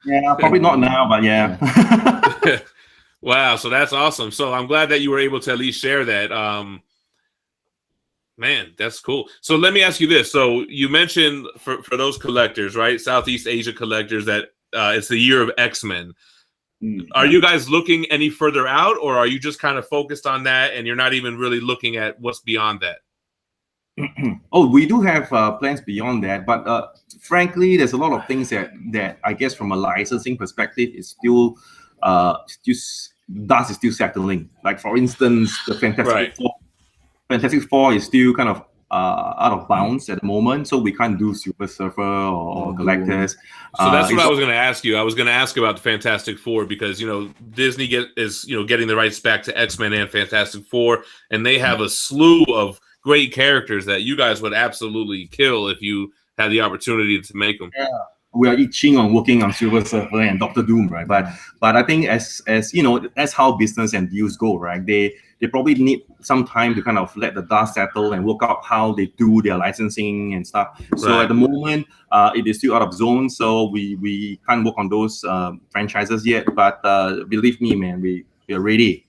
Yeah, probably not now, but yeah. Wow, so that's awesome. So I'm glad that you were able to at least share that. Man, that's cool. So let me ask you this. So you mentioned for those collectors, right? Southeast Asia collectors, that it's the year of X-Men. Are you guys looking any further out, or are you just kind of focused on that and you're not even really looking at what's beyond that? Oh, we do have plans beyond that, but frankly, there's a lot of things that I guess from a licensing perspective is still just dust is still settling. Like for instance, the Right. Fantastic Four is still kind of out of bounds at the moment, so we can't do Super Surfer or Galactus. So that's what It's I was going to ask you. I was going to ask about the Fantastic Four because Disney is getting the rights back to X-Men and Fantastic Four, and they have a slew of great characters that you guys would absolutely kill if you had the opportunity to make them. Yeah. We are itching on working on Silver Surfer and Doctor Doom, right? But I think as you know, that's how business and deals go, right? They probably need some time to kind of let the dust settle and work out how they do their licensing and stuff. So Right. at the moment, it is still out of zone, so we can't work on those franchises yet. But believe me, man, we are ready.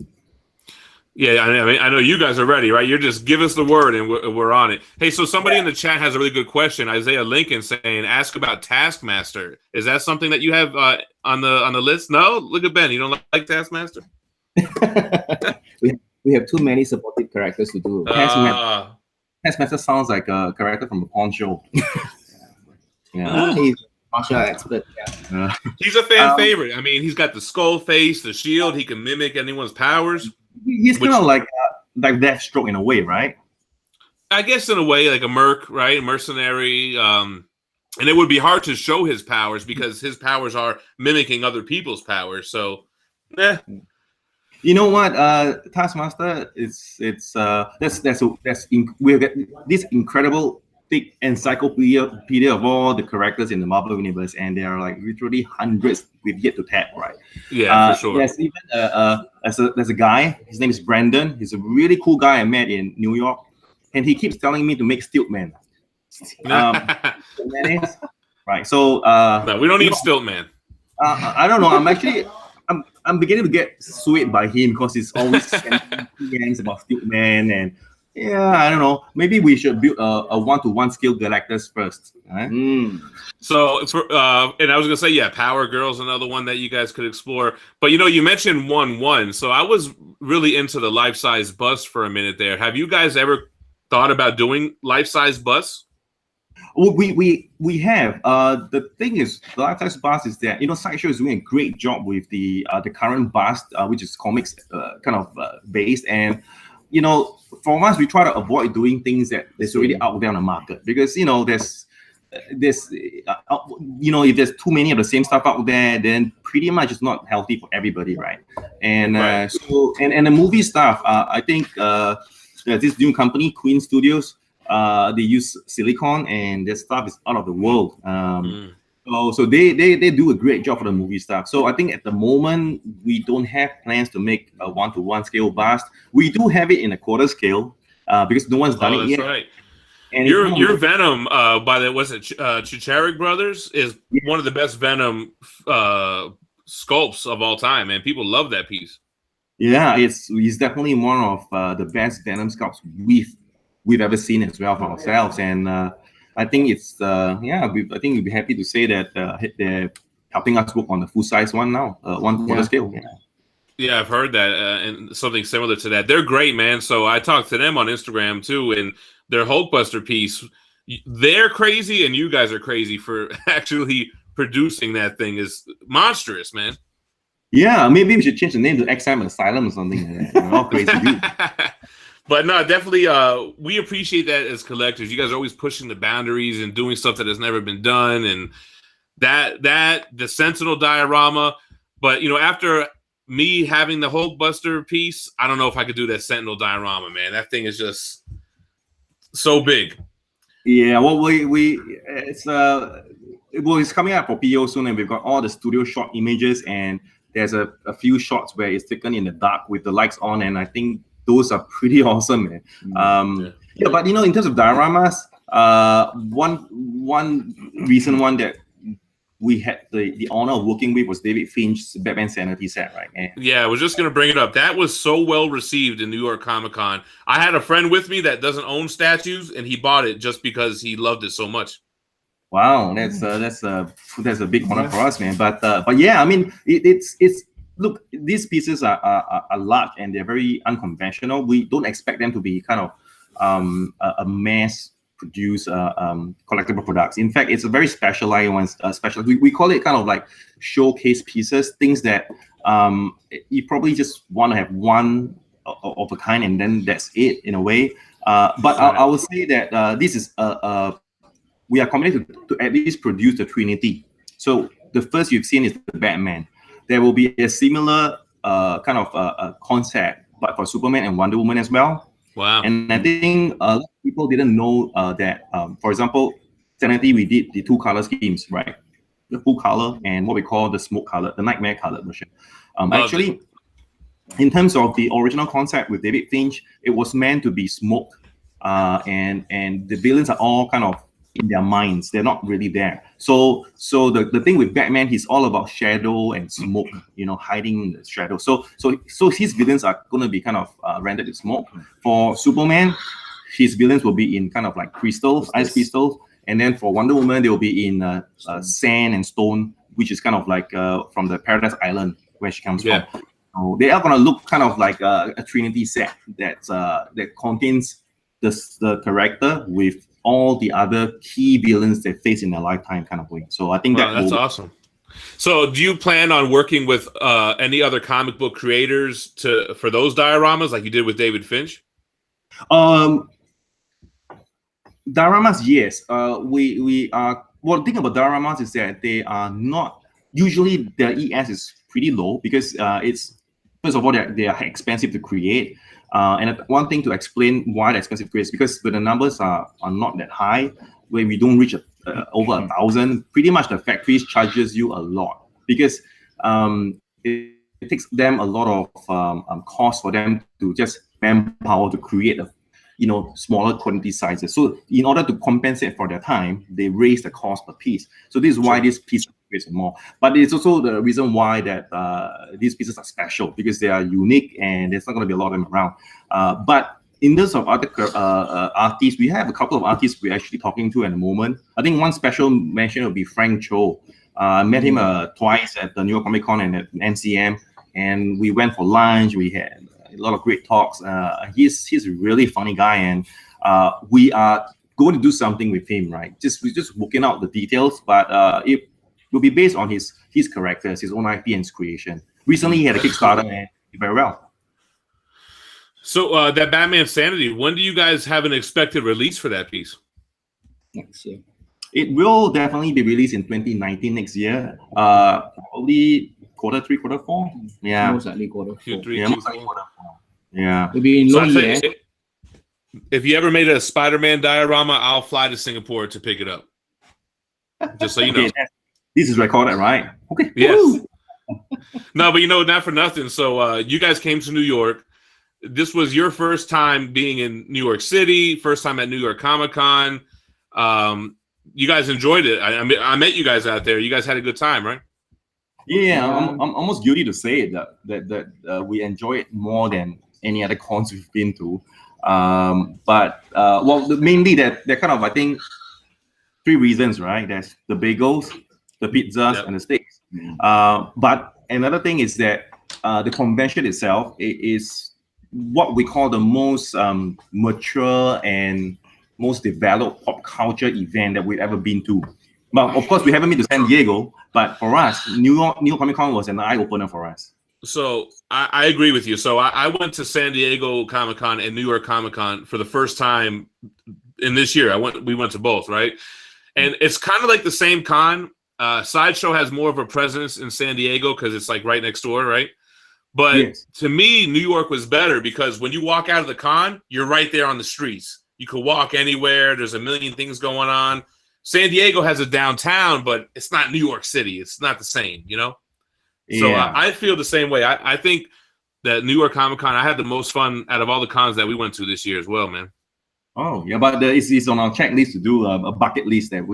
Yeah, I mean, I know you guys are ready, right? You're just give us the word and we're on it. Hey, so somebody in the chat has a really good question. Isaiah Lincoln saying, "Ask about Taskmaster. Is that something that you have on the list?" No, look at Ben. You don't like Taskmaster? we have too many supportive characters to do. Taskmaster sounds like a character from a porn show. Yeah, he's a martial expert. Yeah. He's a fan favorite. I mean, he's got the skull face, the shield. He can mimic anyone's powers. He's kind of like Deathstroke in a way, right? I guess in a way, like a merc, right? A mercenary. And it would be hard to show his powers because his powers are mimicking other people's powers. So, You know what? Taskmaster we have this incredible thick encyclopedia of all the characters in the Marvel universe, and there are like literally hundreds we've yet to tap, right? Yeah, for sure. There's even there's a guy. His name is Brandon. He's a really cool guy I met in New York, and he keeps telling me to make Stiltman. Right. So no, we don't need Stiltman. I don't know. I'm beginning to get swayed by him because he's always sending things about Stiltman, and yeah, I don't know. Maybe we should build a one-to-one skill Galactus first. Right? So, and I was gonna say, yeah, Power Girl's another one that you guys could explore. But you mentioned 1-1, so I was really into the life-size bus for a minute there. Have you guys ever thought about doing life-size bus? We have. The thing is, the life-size bust is that Sideshow is doing a great job with the current bust, which is comics kind of based, and for us we try to avoid doing things that is already out there on the market because there's if there's too many of the same stuff out there, then pretty much it's not healthy for everybody, right? And so the movie stuff, I think there's this new company, Queen Studios. They use silicone, and their stuff is out of the world. So they do a great job for the movie stuff. So I think at the moment we don't have plans to make a one-to-one scale bust. We do have it in a quarter scale because no one's done it yet. Right. And your Venom by the Chicharik Brothers is one of the best Venom sculpts of all time, man. People love that piece. Yeah, it's definitely one of the best Venom sculpts we've ever seen as well for ourselves, and I think it's I think we'd be happy to say that they're helping us work on the full size one now, one quarter scale. Yeah, I've heard that and something similar to that. They're great, man. So I talked to them on Instagram too, and their Hulkbuster piece, they're crazy, and you guys are crazy for actually producing that thing. Is monstrous, man. Yeah, maybe we should change the name to XM Asylum or something like that. All crazy dude. But no, definitely, we appreciate that as collectors. You guys are always pushing the boundaries and doing stuff that has never been done, and the Sentinel diorama. But after me having the Hulkbuster piece, I don't know if I could do that Sentinel diorama, man. That thing is just so big. Yeah, well, it's coming out for PO soon, and we've got all the studio shot images, and there's a few shots where it's taken in the dark with the lights on, and I think those are pretty awesome, man. But in terms of dioramas, one recent one that we had the honor of working with was David Finch's Batman Sanity set, right? Yeah, I was just gonna bring it up. That was so well received in New York Comic Con. I had a friend with me that doesn't own statues, and he bought it just because he loved it so much. Wow, that's a big honor for us, man. But yeah, I mean, it's look, these pieces are large and they're very unconventional. We don't expect them to be kind of a mass produce collectible products. In fact, it's a very specialized one. We call it kind of like showcase pieces, things that you probably just want to have one of a kind, and then that's it in a way. But I would say that this is we are committed to at least produce the Trinity. So the first you've seen is the Batman. There will be a similar kind of concept, but for Superman and Wonder Woman as well. Wow. And I think a lot of people didn't know that, for example, Sanity, we did the 2 color schemes, right? The full color and what we call the smoke color, the nightmare color version. Actually, in terms of the original concept with David Finch, it was meant to be smoke, and the villains are all kind of in their minds. They're not really there. So the thing with Batman, he's all about shadow and smoke, hiding in the shadow. So his villains are going to be kind of rendered in smoke. For Superman, his villains will be in kind of like crystals, ice crystals. And then for Wonder Woman, they will be in sand and stone, which is kind of like from the Paradise Island where she comes from. So they are going to look kind of like a Trinity set that contains the character with all the other key villains they face in their lifetime, kind of way. So I think that's awesome. So do you plan on working with any other comic book creators for those dioramas like you did with David Finch? Dioramas, yes. We are. Well, the thing about dioramas is that they are not usually their ES is pretty low because it's, first of all, they are expensive to create. And one thing to explain why they're expensive to create is because when the numbers are not that high, when we don't reach over 1,000, pretty much the factories charges you a lot because it takes them a lot of cost for them to just manpower to create a smaller quantity sizes. So in order to compensate for their time, they raise the cost per piece. So this is why this piece is more. But it's also the reason why that these pieces are special because they are unique and there's not going to be a lot of them around. But in terms of other artists, we have a couple of artists we're actually talking to at the moment. I think one special mention will be Frank Cho. I met him twice at the New York Comic Con and at NCM, and we went for lunch. We had a lot of great talks. He's a really funny guy, and we are going to do something with him, right? We're just working out the details, but it will be based on his characters, his own IP and his creation. Recently, he had a Kickstarter and did very well. So that Batman Sanity, when do you guys have an expected release for that piece? Next year. It will definitely be released in 2019 next year. Probably quarter 3, quarter 4. Yeah. Most likely quarter 4. Q3, Yeah, most likely quarter 4. Yeah. Maybe in So no year. if you ever made a Spider-Man diorama, I'll fly to Singapore to pick it up. Just so you know. Okay, this is recorded, right? Okay. Yes. No, but not for nothing. So you guys came to New York. This was your first time being in New York City, first time at New York Comic Con. You guys enjoyed it. I met you guys out there. You guys had a good time, right? Yeah, I'm almost guilty to say it, that we enjoy it more than any other cons we've been to. But mainly they're kind of, I think, 3 reasons, right? There's the bagels, the pizzas, and the steaks. But another thing is that the convention itself is what we call the most mature and most developed pop culture event that we've ever been to. But of course, we haven't been to San Diego. But for us, New York Comic Con was an eye opener for us. So I agree with you. So I went to San Diego Comic Con and New York Comic Con for the first time in this year. We went to both, right? And it's kind of like the same con. Sideshow has more of a presence in San Diego because it's like right next door, right? But to me, New York was better because when you walk out of the con, you're right there on the streets. You could walk anywhere. There's a million things going on. San Diego has a downtown, but it's not New York City. It's not the same, So I feel the same way. I think that New York Comic Con, I had the most fun out of all the cons that we went to this year as well, man. Oh, yeah, but it's on our checklist to do a bucket list that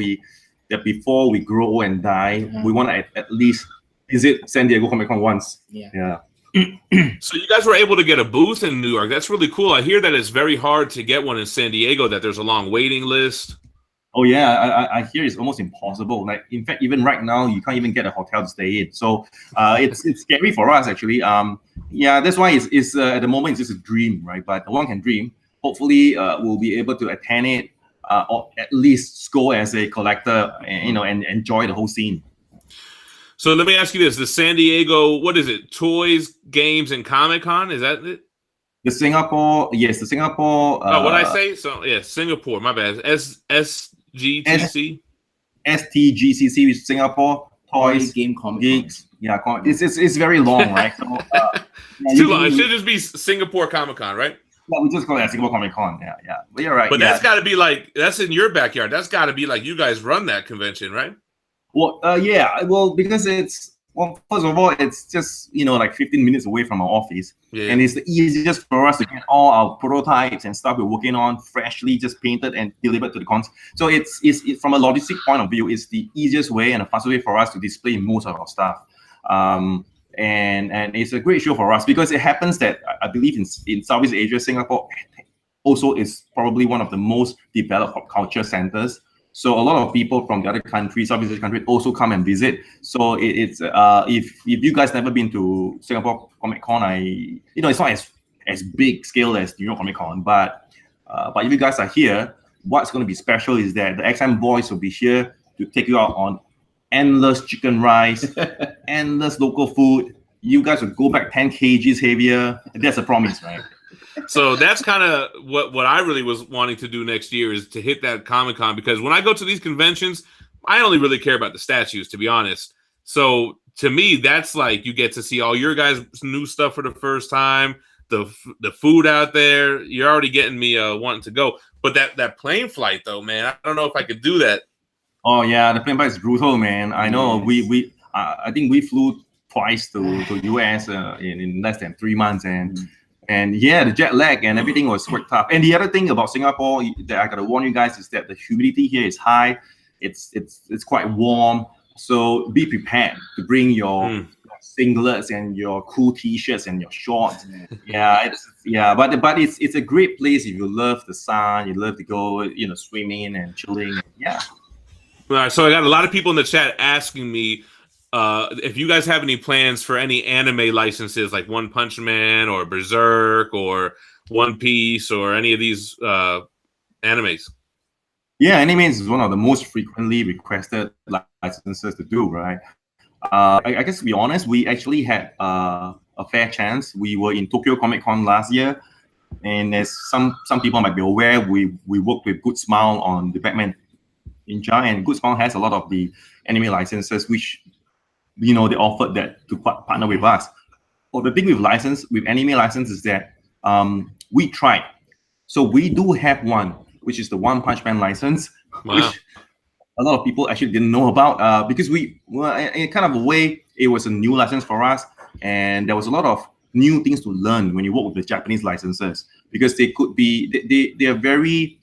before we grow and die, we want to at least visit San Diego Comic Con once. Yeah. So you guys were able to get a booth in New York. That's really cool. I hear that it's very hard to get one in San Diego, that there's a long waiting list. Oh yeah, I hear it's almost impossible. Like in fact, even right now, you can't even get a hotel to stay in. So it's scary for us actually. Yeah, that's why it's at the moment it's just a dream, right? But one can dream. hopefully we'll be able to attend it, or at least go as a collector, and, and enjoy the whole scene. So let me ask you this: the San Diego, what is it? Toys, Games, and Comic Con? Is that it? The Singapore, yes, the Singapore. Oh, what I say? So yeah, Singapore. My bad. SGTC. STGCC, which is Singapore Toys Game Comic Geeks. Yeah, it's very long, right? So, it's too long. It should just be Singapore Comic Con, right? Yeah, we just call it Singapore Comic Con. Yeah. But you're right. But that's got to be like, that's in your backyard. That's got to be like you guys run that convention, right? Well, yeah. Well, because first of all, it's just like 15 minutes away from our office, and it's the easiest for us to get all our prototypes and stuff we're working on freshly just painted and delivered to the cons. So it's from a logistic point of view, it's the easiest way and the fastest way for us to display most of our stuff. And it's a great show for us because it happens that I believe in Southeast Asia, Singapore also is probably one of the most developed pop culture centers. So a lot of people from the other countries, Southeast Asian countries, also come and visit. So it's if you guys never been to Singapore Comic Con, it's not as big scale as New York Comic Con, but if you guys are here, what's going to be special is that the XM boys will be here to take you out on endless chicken rice, endless local food. You guys will go back 10 kgs heavier. That's a promise, right? So that's kind of what I really was wanting to do next year, is to hit that Comic-Con, because when I go to these conventions, I only really care about the statues, to be honest. So to me, that's like you get to see all your guys' new stuff for the first time, the food out there. You're already getting me wanting to go. But that plane flight, though, man, I don't know if I could do that. Oh yeah, the plane flight is brutal, man. I know. I think we flew twice to US in less than 3 months, and yeah, the jet lag and everything was quite tough. And the other thing about Singapore that I gotta warn you guys is that the humidity here is high. It's quite warm, so be prepared to bring your singlets and your cool t-shirts and your shorts. But it's a great place if you love the sun, you love to go swimming and chilling. Yeah. All right, so I got a lot of people in the chat asking me if you guys have any plans for any anime licenses, like One Punch Man or Berserk or One Piece or any of these animes. Yeah, animes is one of the most frequently requested licenses to do, right? I guess to be honest, we actually had a fair chance. We were in Tokyo Comic Con last year, and as some people might be aware, we worked with Good Smile on the Batman Ninja, and Good Smile has a lot of the anime licenses, which they offered that to partner with us. Well, the thing with anime license is that we tried. So we do have one, which is the One Punch Man license, which a lot of people actually didn't know about because in kind of a way, it was a new license for us, and there was a lot of new things to learn when you work with the Japanese licenses, because they could be they're very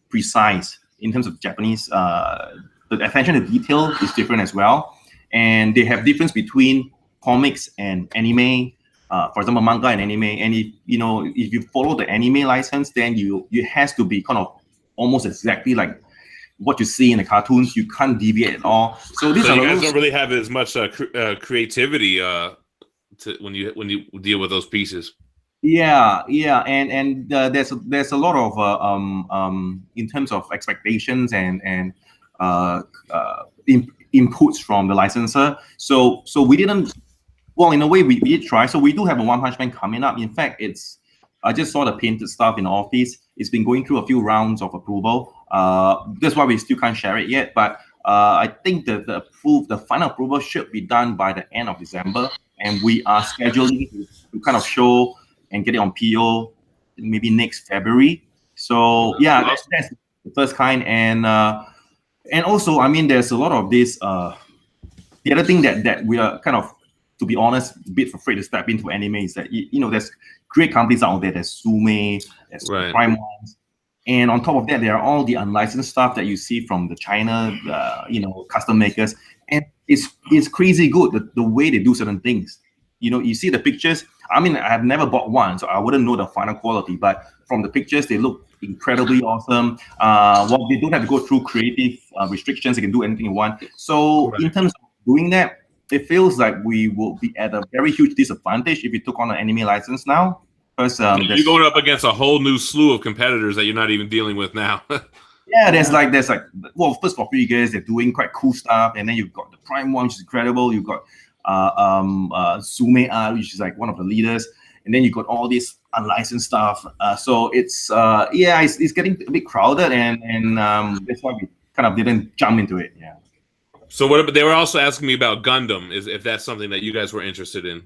precise in terms of Japanese. The attention to detail is different as well, and they have difference between comics and anime. For example, manga and anime. And if you follow the anime license, then it has to be kind of almost exactly like what you see in the cartoons. You can't deviate at all. So you guys don't really have as much creativity when you deal with those pieces. Yeah, and there's a lot of in terms of expectations and inputs from the licensor. So we didn't. Well, in a way, we did try. So we do have a One Punch Man coming up. In fact, I just saw the painted stuff in the office. It's been going through a few rounds of approval. That's why we still can't share it yet. But I think that the final approval should be done by the end of December, and we are scheduling to kind of show and get it on PO maybe next February. So yeah, that's the first kind. And also, I mean, there's a lot of this. The other thing that we are kind of, to be honest, a bit afraid to step into anime is that there's great companies out there. There's Sume, there's Prime Ones, and on top of that, there are all the unlicensed stuff that you see from the China, custom makers, and it's crazy good the way they do certain things. You see the pictures. I mean, I have never bought one, so I wouldn't know the final quality. But from the pictures, they look incredibly awesome. Well, they don't have to go through creative restrictions. They can do anything they want. So in terms of doing that, it feels like we will be at a very huge disadvantage if we took on an anime license now. because you're going up against a whole new slew of competitors that you're not even dealing with now. yeah, there's like well, first for figures, they're doing quite cool stuff, and then you've got the Prime one, which is incredible. You've got Sume which is like one of the leaders, and then you got all this unlicensed stuff. So it's it's getting a bit crowded, and that's why we kind of didn't jump into it. Yeah. So what about, they were also asking me about Gundam, if that's something that you guys were interested in.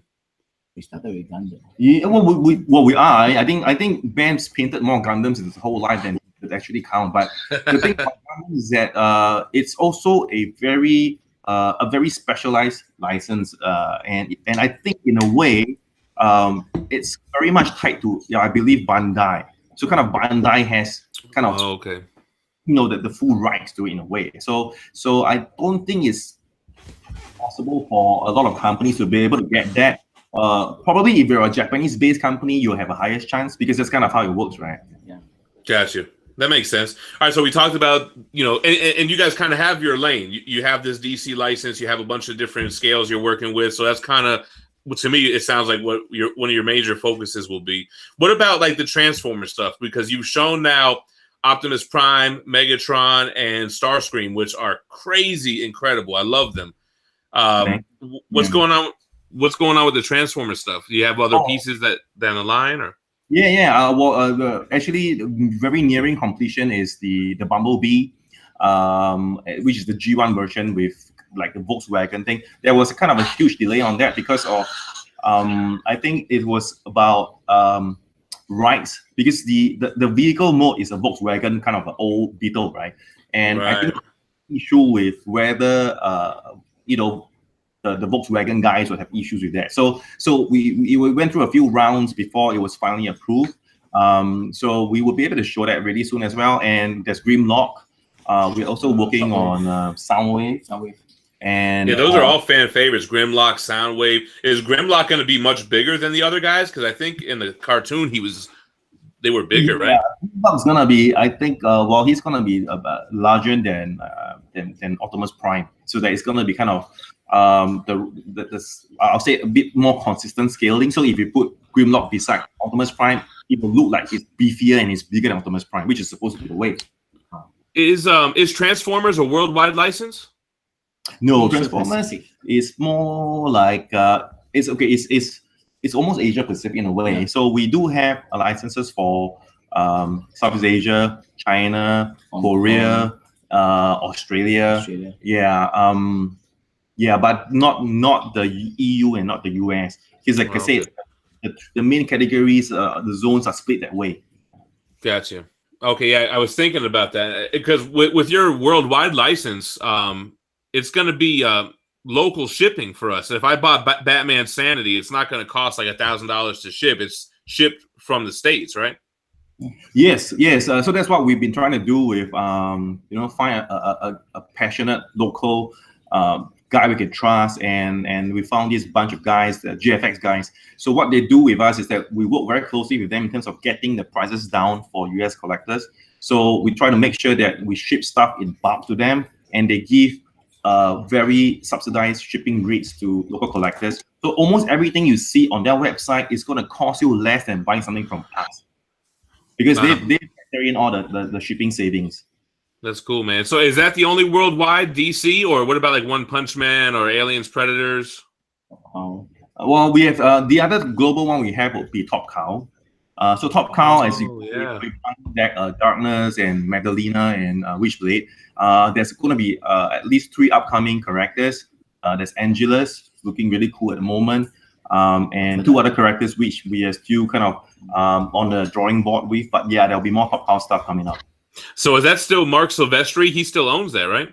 We started with Gundam. Yeah, well, we are. I think Ben's painted more Gundams in his whole life than it actually count. But the thing about Gundam is that it's also a very specialized license, and I think in a way, it's very much tied to I believe Bandai. So kind of Bandai has kind of okay. The full rights to it in a way. So I don't think it's possible for a lot of companies to be able to get that. Probably if you're a Japanese-based company, you'll have a higher chance because that's kind of how it works, right? Yeah. Gotcha. That makes sense. All right, so we talked about, and you guys kind of have your lane. You have this DC license. You have a bunch of different scales you're working with. So that's kind of, to me, it sounds like what one of your major focuses will be. What about like the Transformer stuff? Because you've shown now Optimus Prime, Megatron, and Starscream, which are crazy incredible. I love them. What's going on? What's going on with the Transformer stuff? Do you have other pieces that down the line, or? Yeah. Actually, very nearing completion is the Bumblebee, which is the G1 version with like the Volkswagen thing. There was a kind of a huge delay on that because of I think it was about rights, because the vehicle mode is a Volkswagen kind of an old Beetle, right? And I think issue with whether the Volkswagen guys would have issues with that. So we went through a few rounds before it was finally approved. So we will be able to show that really soon as well. And there's Grimlock. We're also working on Soundwave. And yeah, those are all fan favorites. Grimlock, Soundwave. Is Grimlock going to be much bigger than the other guys? Because I think in the cartoon they were bigger, right? Grimlock's gonna be, I think, he's gonna be larger than Optimus Prime. So that it's gonna be kind of I'll say a bit more consistent scaling. So if you put Grimlock beside Optimus Prime, it will look like it's beefier and it's bigger than Optimus Prime, which is supposed to be the way. Is Transformers a worldwide license? No, Transformers is more like it's almost Asia Pacific in a way. Yeah. So we do have licenses for Southeast Asia, China, Korea, Australia. Yeah, but not the EU and not the US. Because like I said, the main categories, the zones are split that way. Gotcha. Okay, yeah, I was thinking about that because with your worldwide license, it's going to be local shipping for us. If I bought Batman Sanity, it's not going to cost like $1,000 to ship. It's shipped from the States, right? Yes. So that's what we've been trying to do with, find a passionate local guy we can trust, and we found this bunch of guys, the GFX guys. So what they do with us is that we work very closely with them in terms of getting the prices down for US collectors. So we try to make sure that we ship stuff in bulk to them, and they give very subsidized shipping rates to local collectors. So almost everything you see on their website is going to cost you less than buying something from us, because they carry in all the shipping savings. That's cool, man. So is that the only worldwide DC, or what about like One Punch Man or Aliens, Predators? Well, we have the other global one we have would be Top Cow. So Top Cow, as you find Darkness and Magdalena and Witchblade. There's going to be at least 3 upcoming characters. There's Angelus, looking really cool at the moment, and 2 other characters which we are still kind of on the drawing board with. But yeah, there'll be more Top Cow stuff coming up. So is that still Mark Silvestri? He still owns that, right?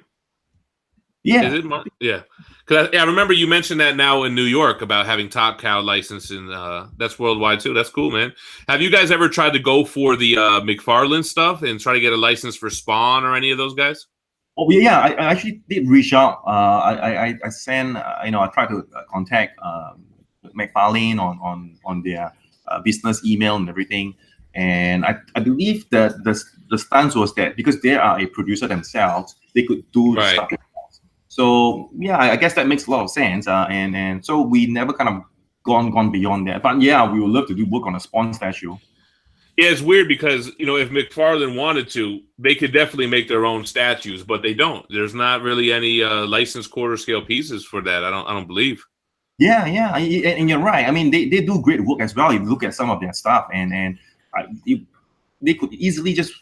Yeah. Is it Mark? Yeah. Because I remember you mentioned that now in New York about having Top Cow license, and that's worldwide too. That's cool, man. Have you guys ever tried to go for the McFarlane stuff and try to get a license for Spawn or any of those guys? Oh yeah, I actually did reach out. I sent, I tried to contact McFarlane on their business email and everything. And I believe that the stance was that because they are a producer themselves, they could do stuff. So yeah, I guess that makes a lot of sense. And so we never kind of gone beyond that. But yeah, we would love to do work on a Spawn statue. Yeah, it's weird because if McFarlane wanted to, they could definitely make their own statues, but they don't. There's not really any licensed quarter scale pieces for that. I don't believe. Yeah, and you're right. I mean, they do great work as well. If you look at some of their stuff, and they could easily just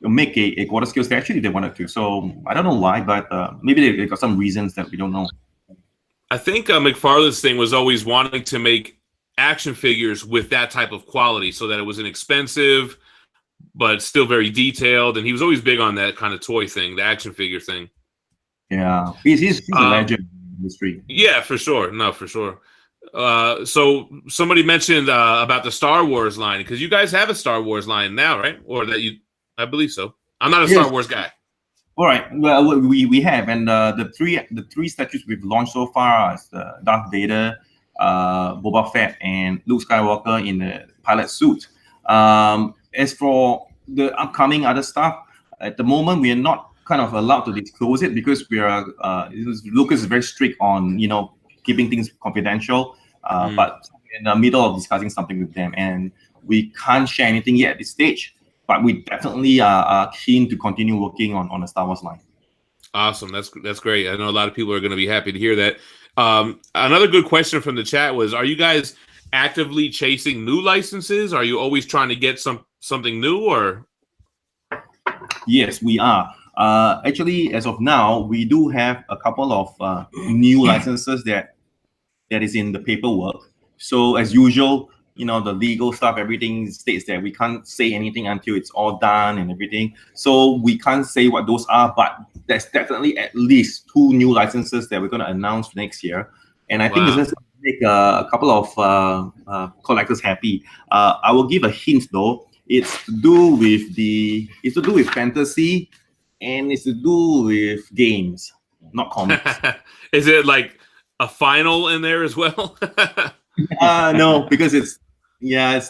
make a quarter scale statue if they wanted to. So I don't know why, but maybe they got some reasons that we don't know. I think McFarlane's thing was always wanting to make action figures with that type of quality so that it was inexpensive but still very detailed, and he was always big on that kind of toy thing, the action figure thing. Yeah, he's a legend in the industry. Yeah, for sure. No, for sure. So somebody mentioned about the Star Wars line, because you guys have a Star Wars line now, right? Or I believe so. I'm not a Star Wars guy. All right. Well, we have, and the three statues we've launched so far is Darth Vader, Boba Fett, and Luke Skywalker in the pilot suit. As for the upcoming other stuff, at the moment we are not kind of allowed to disclose it because we are Lucas is very strict on keeping things confidential. But we're in the middle of discussing something with them, and we can't share anything yet at this stage. But we definitely are keen to continue working on a Star Wars line. Awesome. That's great. I know a lot of people are going to be happy to hear that. Another good question from the chat was, are you guys actively chasing new licenses? Are you always trying to get something new, or? Yes, we are. Actually, as of now, we do have a couple of new licenses that is in the paperwork. So as usual, the legal stuff, everything states that we can't say anything until it's all done and everything. So we can't say what those are, but there's definitely at least 2 new licenses that we're going to announce next year. And I think it's just going to make a couple of collectors happy. I will give a hint though. It's to do with fantasy, and it's to do with games, not comics. Is it like a final in there as well? No, because it's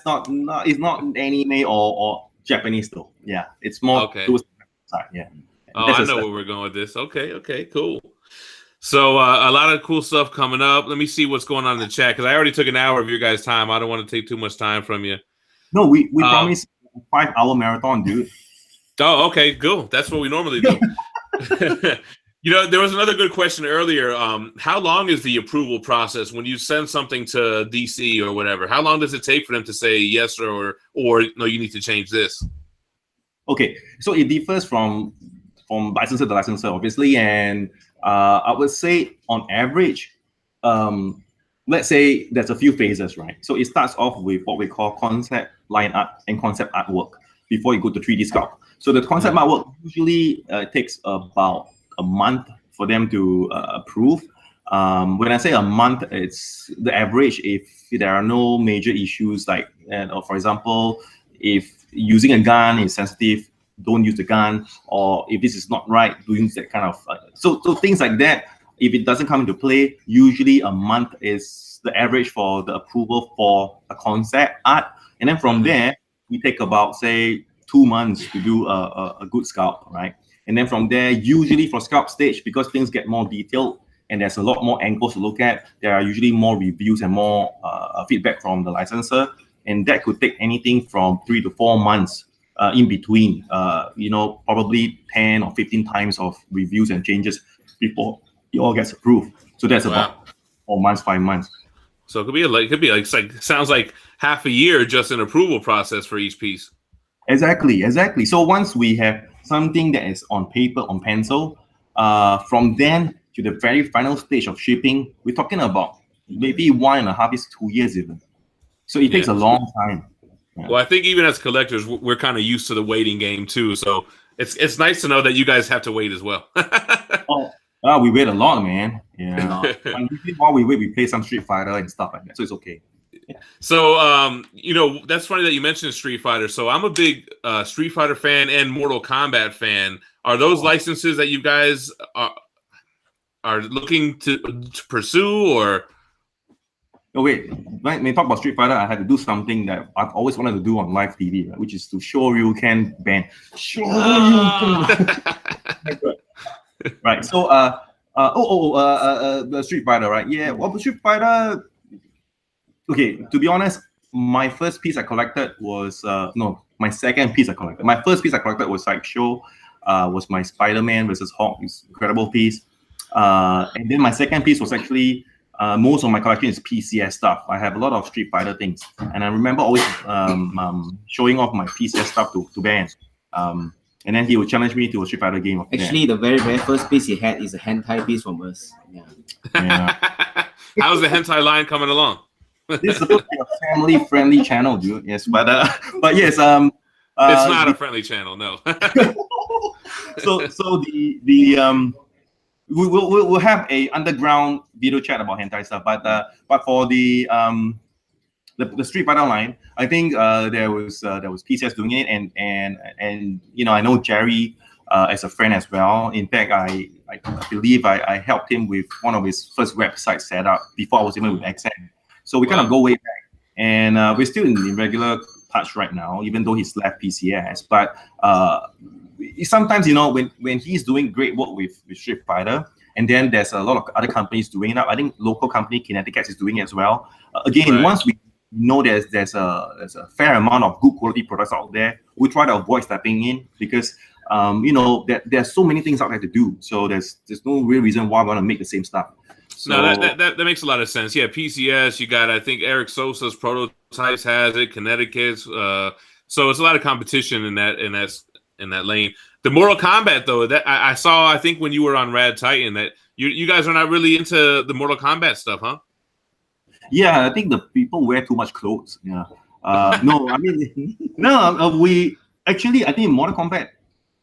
not anime or Japanese though. Yeah, it's more towards the side. Yeah. Oh, I know where we're going with this. Okay, cool. So a lot of cool stuff coming up. Let me see what's going on in the chat, because I already took an hour of your guys' time. I don't want to take too much time from you. No, we promise a 5-hour marathon, dude. Oh, okay, cool. That's what we normally do. There was another good question earlier. How long is the approval process when you send something to DC or whatever? How long does it take for them to say yes or no, you need to change this? Okay, so it differs from licensor to licensor, obviously, and I would say on average, let's say there's a few phases, right? So it starts off with what we call concept line art and concept artwork before you go to 3D sculpt. So the concept artwork usually takes about a month for them to approve. When I say a month, it's the average if there are no major issues, like for example, if using a gun is sensitive, don't use the gun, or if this is not right, doing that kind of so things like that. If it doesn't come into play, usually a month is the average for the approval for a concept art, and then from there we take about say 2 months to do a good sculpt, right? And then from there, usually for sculpt stage, because things get more detailed and there's a lot more angles to look at, there are usually more reviews and more feedback from the licensor, and that could take anything from 3 to 4 months in between. Probably 10 or 15 times of reviews and changes before it all gets approved. So that's about 4 months, 5 months. So it could be like sounds like half a year just an approval process for each piece. Exactly. So once we have something that is on paper, on pencil, from then to the very final stage of shipping, we're talking about maybe 1.5 to 2 years even. So it takes a long time. Yeah. Well, I think even as collectors, we're kind of used to the waiting game too. So it's nice to know that you guys have to wait as well. We wait a lot, man. Yeah. And while we wait, we play some Street Fighter and stuff like that. So it's okay. So, that's funny that you mentioned Street Fighter. So I'm a big Street Fighter fan and Mortal Kombat fan. Are those licenses that you guys are looking to pursue, or? Oh, wait. When you talk about Street Fighter, I had to do something that I've always wanted to do on live TV, right? Which is to Shoryuken ban. Shoryuken. Right. So, the Street Fighter, right? Yeah. Well, Street Fighter, okay, to be honest, my first piece I collected was no, my second piece I collected. My first piece I collected was Sideshow, was my Spider-Man versus Hulk, this incredible piece. And then my second piece was actually most of my collection is PCS stuff. I have a lot of Street Fighter things, and I remember always showing off my PCS stuff to Ben. And then he would challenge me to a Street Fighter game. Actually, the very first piece he had is a hentai piece from us. Yeah. Yeah. How's the hentai line coming along? This is supposed to be a family-friendly channel, dude. Yes, but yes, it's not a friendly channel, no. so the we'll have a underground video chat about hentai stuff, but for the Street Fighter line, I think there was PCS doing it, and you know, I know Jerry as a friend as well. In fact, I believe I helped him with one of his first websites set up before I was even with XN. So we kind of go way back, and we're still in regular touch right now, even though he's left PCS. But sometimes, you know, when he's doing great work with Street Fighter, and then there's a lot of other companies doing it. I think local company Kinetic Cats is doing it as well. Again, once we know there's a fair amount of good quality products out there, we try to avoid stepping in because you know, there's so many things out there to do. So there's no real reason why we want to make the same stuff. So, no, that makes a lot of sense. Yeah, PCS, you got, I think Eric Sosa's Prototypes has it, Connecticut's. So it's a lot of competition in that lane. The Mortal Kombat, though, that I saw, I think when you were on Rad Titan, that you guys are not really into the Mortal Kombat stuff, huh? Yeah, I think the people wear too much clothes. Yeah. No, I mean, no, we actually, I think Mortal Kombat.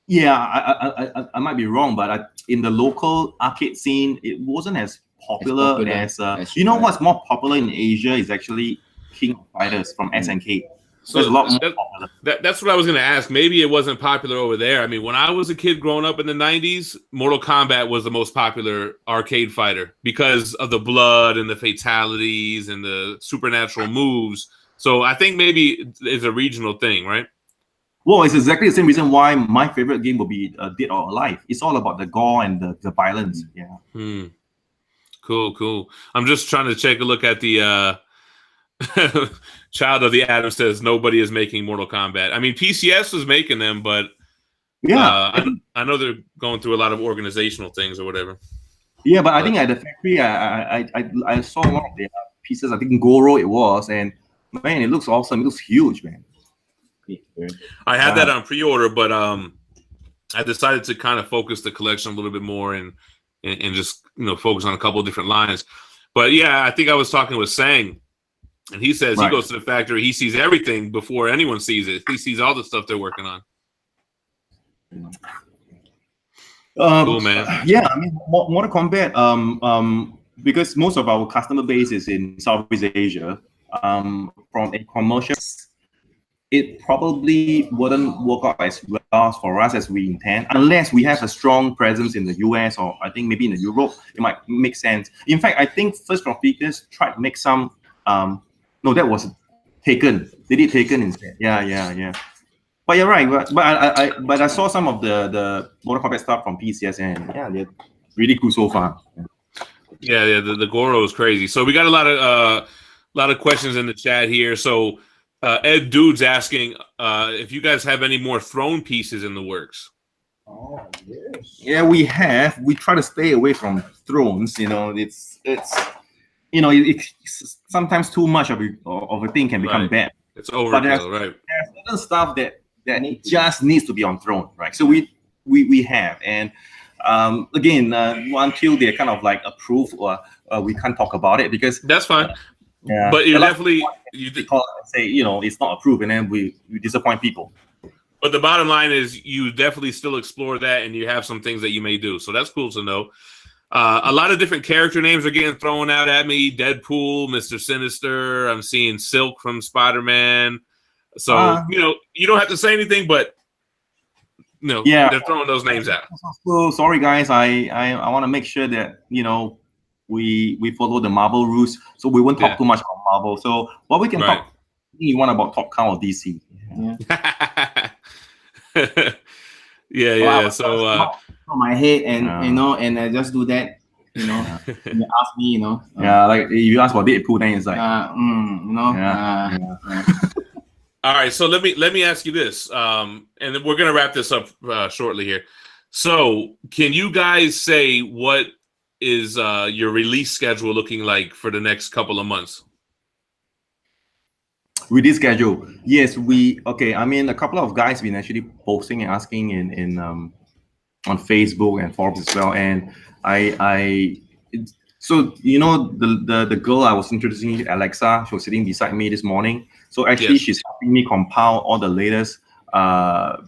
Yeah, I might be wrong, but in the local arcade scene, it wasn't as popular as you know what's more popular in Asia is actually King of Fighters from SNK. So it's a lot more popular. That's what I was going to ask. Maybe it wasn't popular over there. I mean, when I was a kid growing up in the 90s, Mortal Kombat was the most popular arcade fighter because of the blood and the fatalities and the supernatural moves. So I think maybe it's a regional thing, right? Well, it's exactly the same reason why my favorite game will be Dead or Alive. It's all about the gore and the violence. Yeah. Cool. I'm just trying to take a look at the Child of the Atom says nobody is making Mortal Kombat. I mean, PCS was making them, but yeah, I know they're going through a lot of organizational things or whatever. Yeah, but I think at the factory, I saw one of their pieces. I think Goro it was, and man, it looks awesome. It looks huge, man. I had that on pre-order, but I decided to kind of focus the collection a little bit more and just, you know, focus on a couple of different lines. But yeah, I think I was talking with Sang, and he says he goes to the factory, he sees everything before anyone sees it. He sees all the stuff they're working on. Cool, man. Yeah, I mean, Mortal Kombat. Because most of our customer base is in Southeast Asia. From a commercial, it probably wouldn't work out as well for us as we intend, unless we have a strong presence in the US or I think maybe in Europe. It might make sense. In fact, I think First From Figures tried to make some. No, that was Taken. They did Taken instead. Yeah. But you're right. But I saw some of the Mortal Kombat stuff from PCS, and yeah, they're really cool so far. Yeah. The Goro is crazy. So we got a lot of questions in the chat here. So Ed Dude's asking if you guys have any more throne pieces in the works. Oh, yes. Yeah, we have. We try to stay away from thrones. You know, it's you know, it's sometimes too much of a thing can become bad. It's overkill, right? There's certain stuff that just needs to be on throne, right? So we have, and again, until they're kind of like approved, or we can't talk about it because that's fine. Yeah, but you definitely say, you know, it's not approved, and then we disappoint people. But the bottom line is you definitely still explore that, and you have some things that you may do. So that's cool to know. A lot of different character names are getting thrown out at me. Deadpool, Mr. Sinister. I'm seeing Silk from Spider-Man. So, you know, you don't have to say anything, but no, they're throwing those names out. So sorry, guys. I want to make sure that, you know, we follow the Marvel rules, so we won't talk too much about Marvel. So what we can talk, you want about Top Cow or DC? Yeah. So on my head, and you know, and I just do that. you know, when you ask me, you know. Yeah, like if you ask for Deadpool, then it's like, You know. All right, so let me ask you this, and then we're gonna wrap this up shortly here. So, can you guys say what is your release schedule looking like for the next couple of months? Release schedule. Yes, I mean, a couple of guys been actually posting and asking in on Facebook and forums as well. And so you know the girl I was introducing you, Alexa, she was sitting beside me this morning. So actually, Yes. she's helping me compile all the latest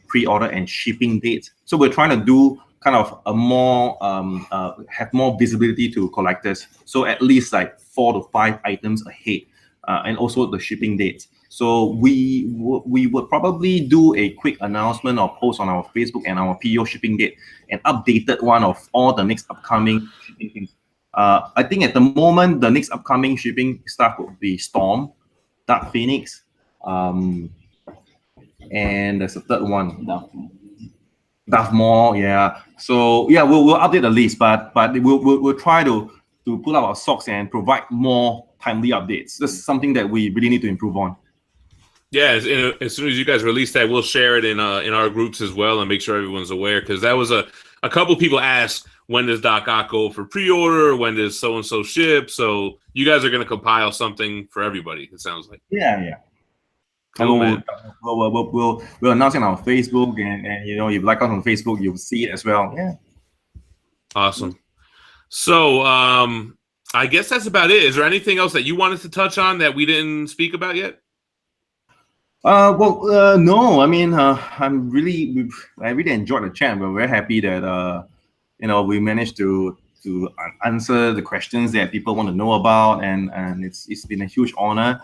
pre-order and shipping dates. So we're trying to do kind of a more have more visibility to collectors. So at least like 4 to 5 items ahead. And also the shipping dates. So we would probably do a quick announcement or post on our Facebook and our PO shipping date, an updated one of all the next upcoming shipping things. I think at the moment the next upcoming shipping stuff will be Storm, Dark Phoenix, and there's a third one. Darth Maul, yeah. So yeah, we'll update the list, but we'll try to pull out our socks and provide more timely updates. This is something that we really need to improve on. Yeah, as soon as you guys release that, we'll share it in our groups as well and make sure everyone's aware, because that was a couple people asked, when does Doc Ock go for pre-order? When does so and so ship? So you guys are going to compile something for everybody. It sounds like. Yeah. Cool, man. We'll announce it on our Facebook, and you know, if you like us on Facebook, you'll see it as well. Yeah. Awesome. So I guess that's about it. Is there anything else that you wanted to touch on that we didn't speak about yet? No. I mean, I really enjoyed the chat. We're very happy that you know, we managed to answer the questions that people want to know about, and it's been a huge honor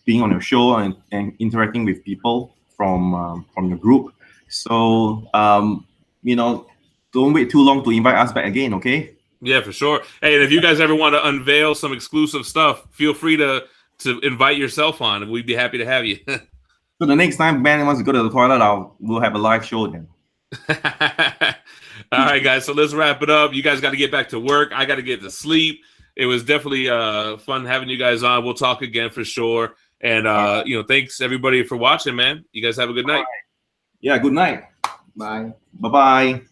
being on your show and interacting with people from the group. So you know, don't wait too long to invite us back again, okay? Yeah, for sure. Hey, and if you guys ever want to unveil some exclusive stuff, feel free to invite yourself on, and we'd be happy to have you. So the next time Ben wants to go to the toilet, we'll have a live show then. All right, guys. So let's wrap it up. You guys got to get back to work. I got to get to sleep. It was definitely fun having you guys on. We'll talk again for sure. And you know, thanks everybody for watching, man. You guys have a good night. Yeah, good night. Bye. Bye-bye.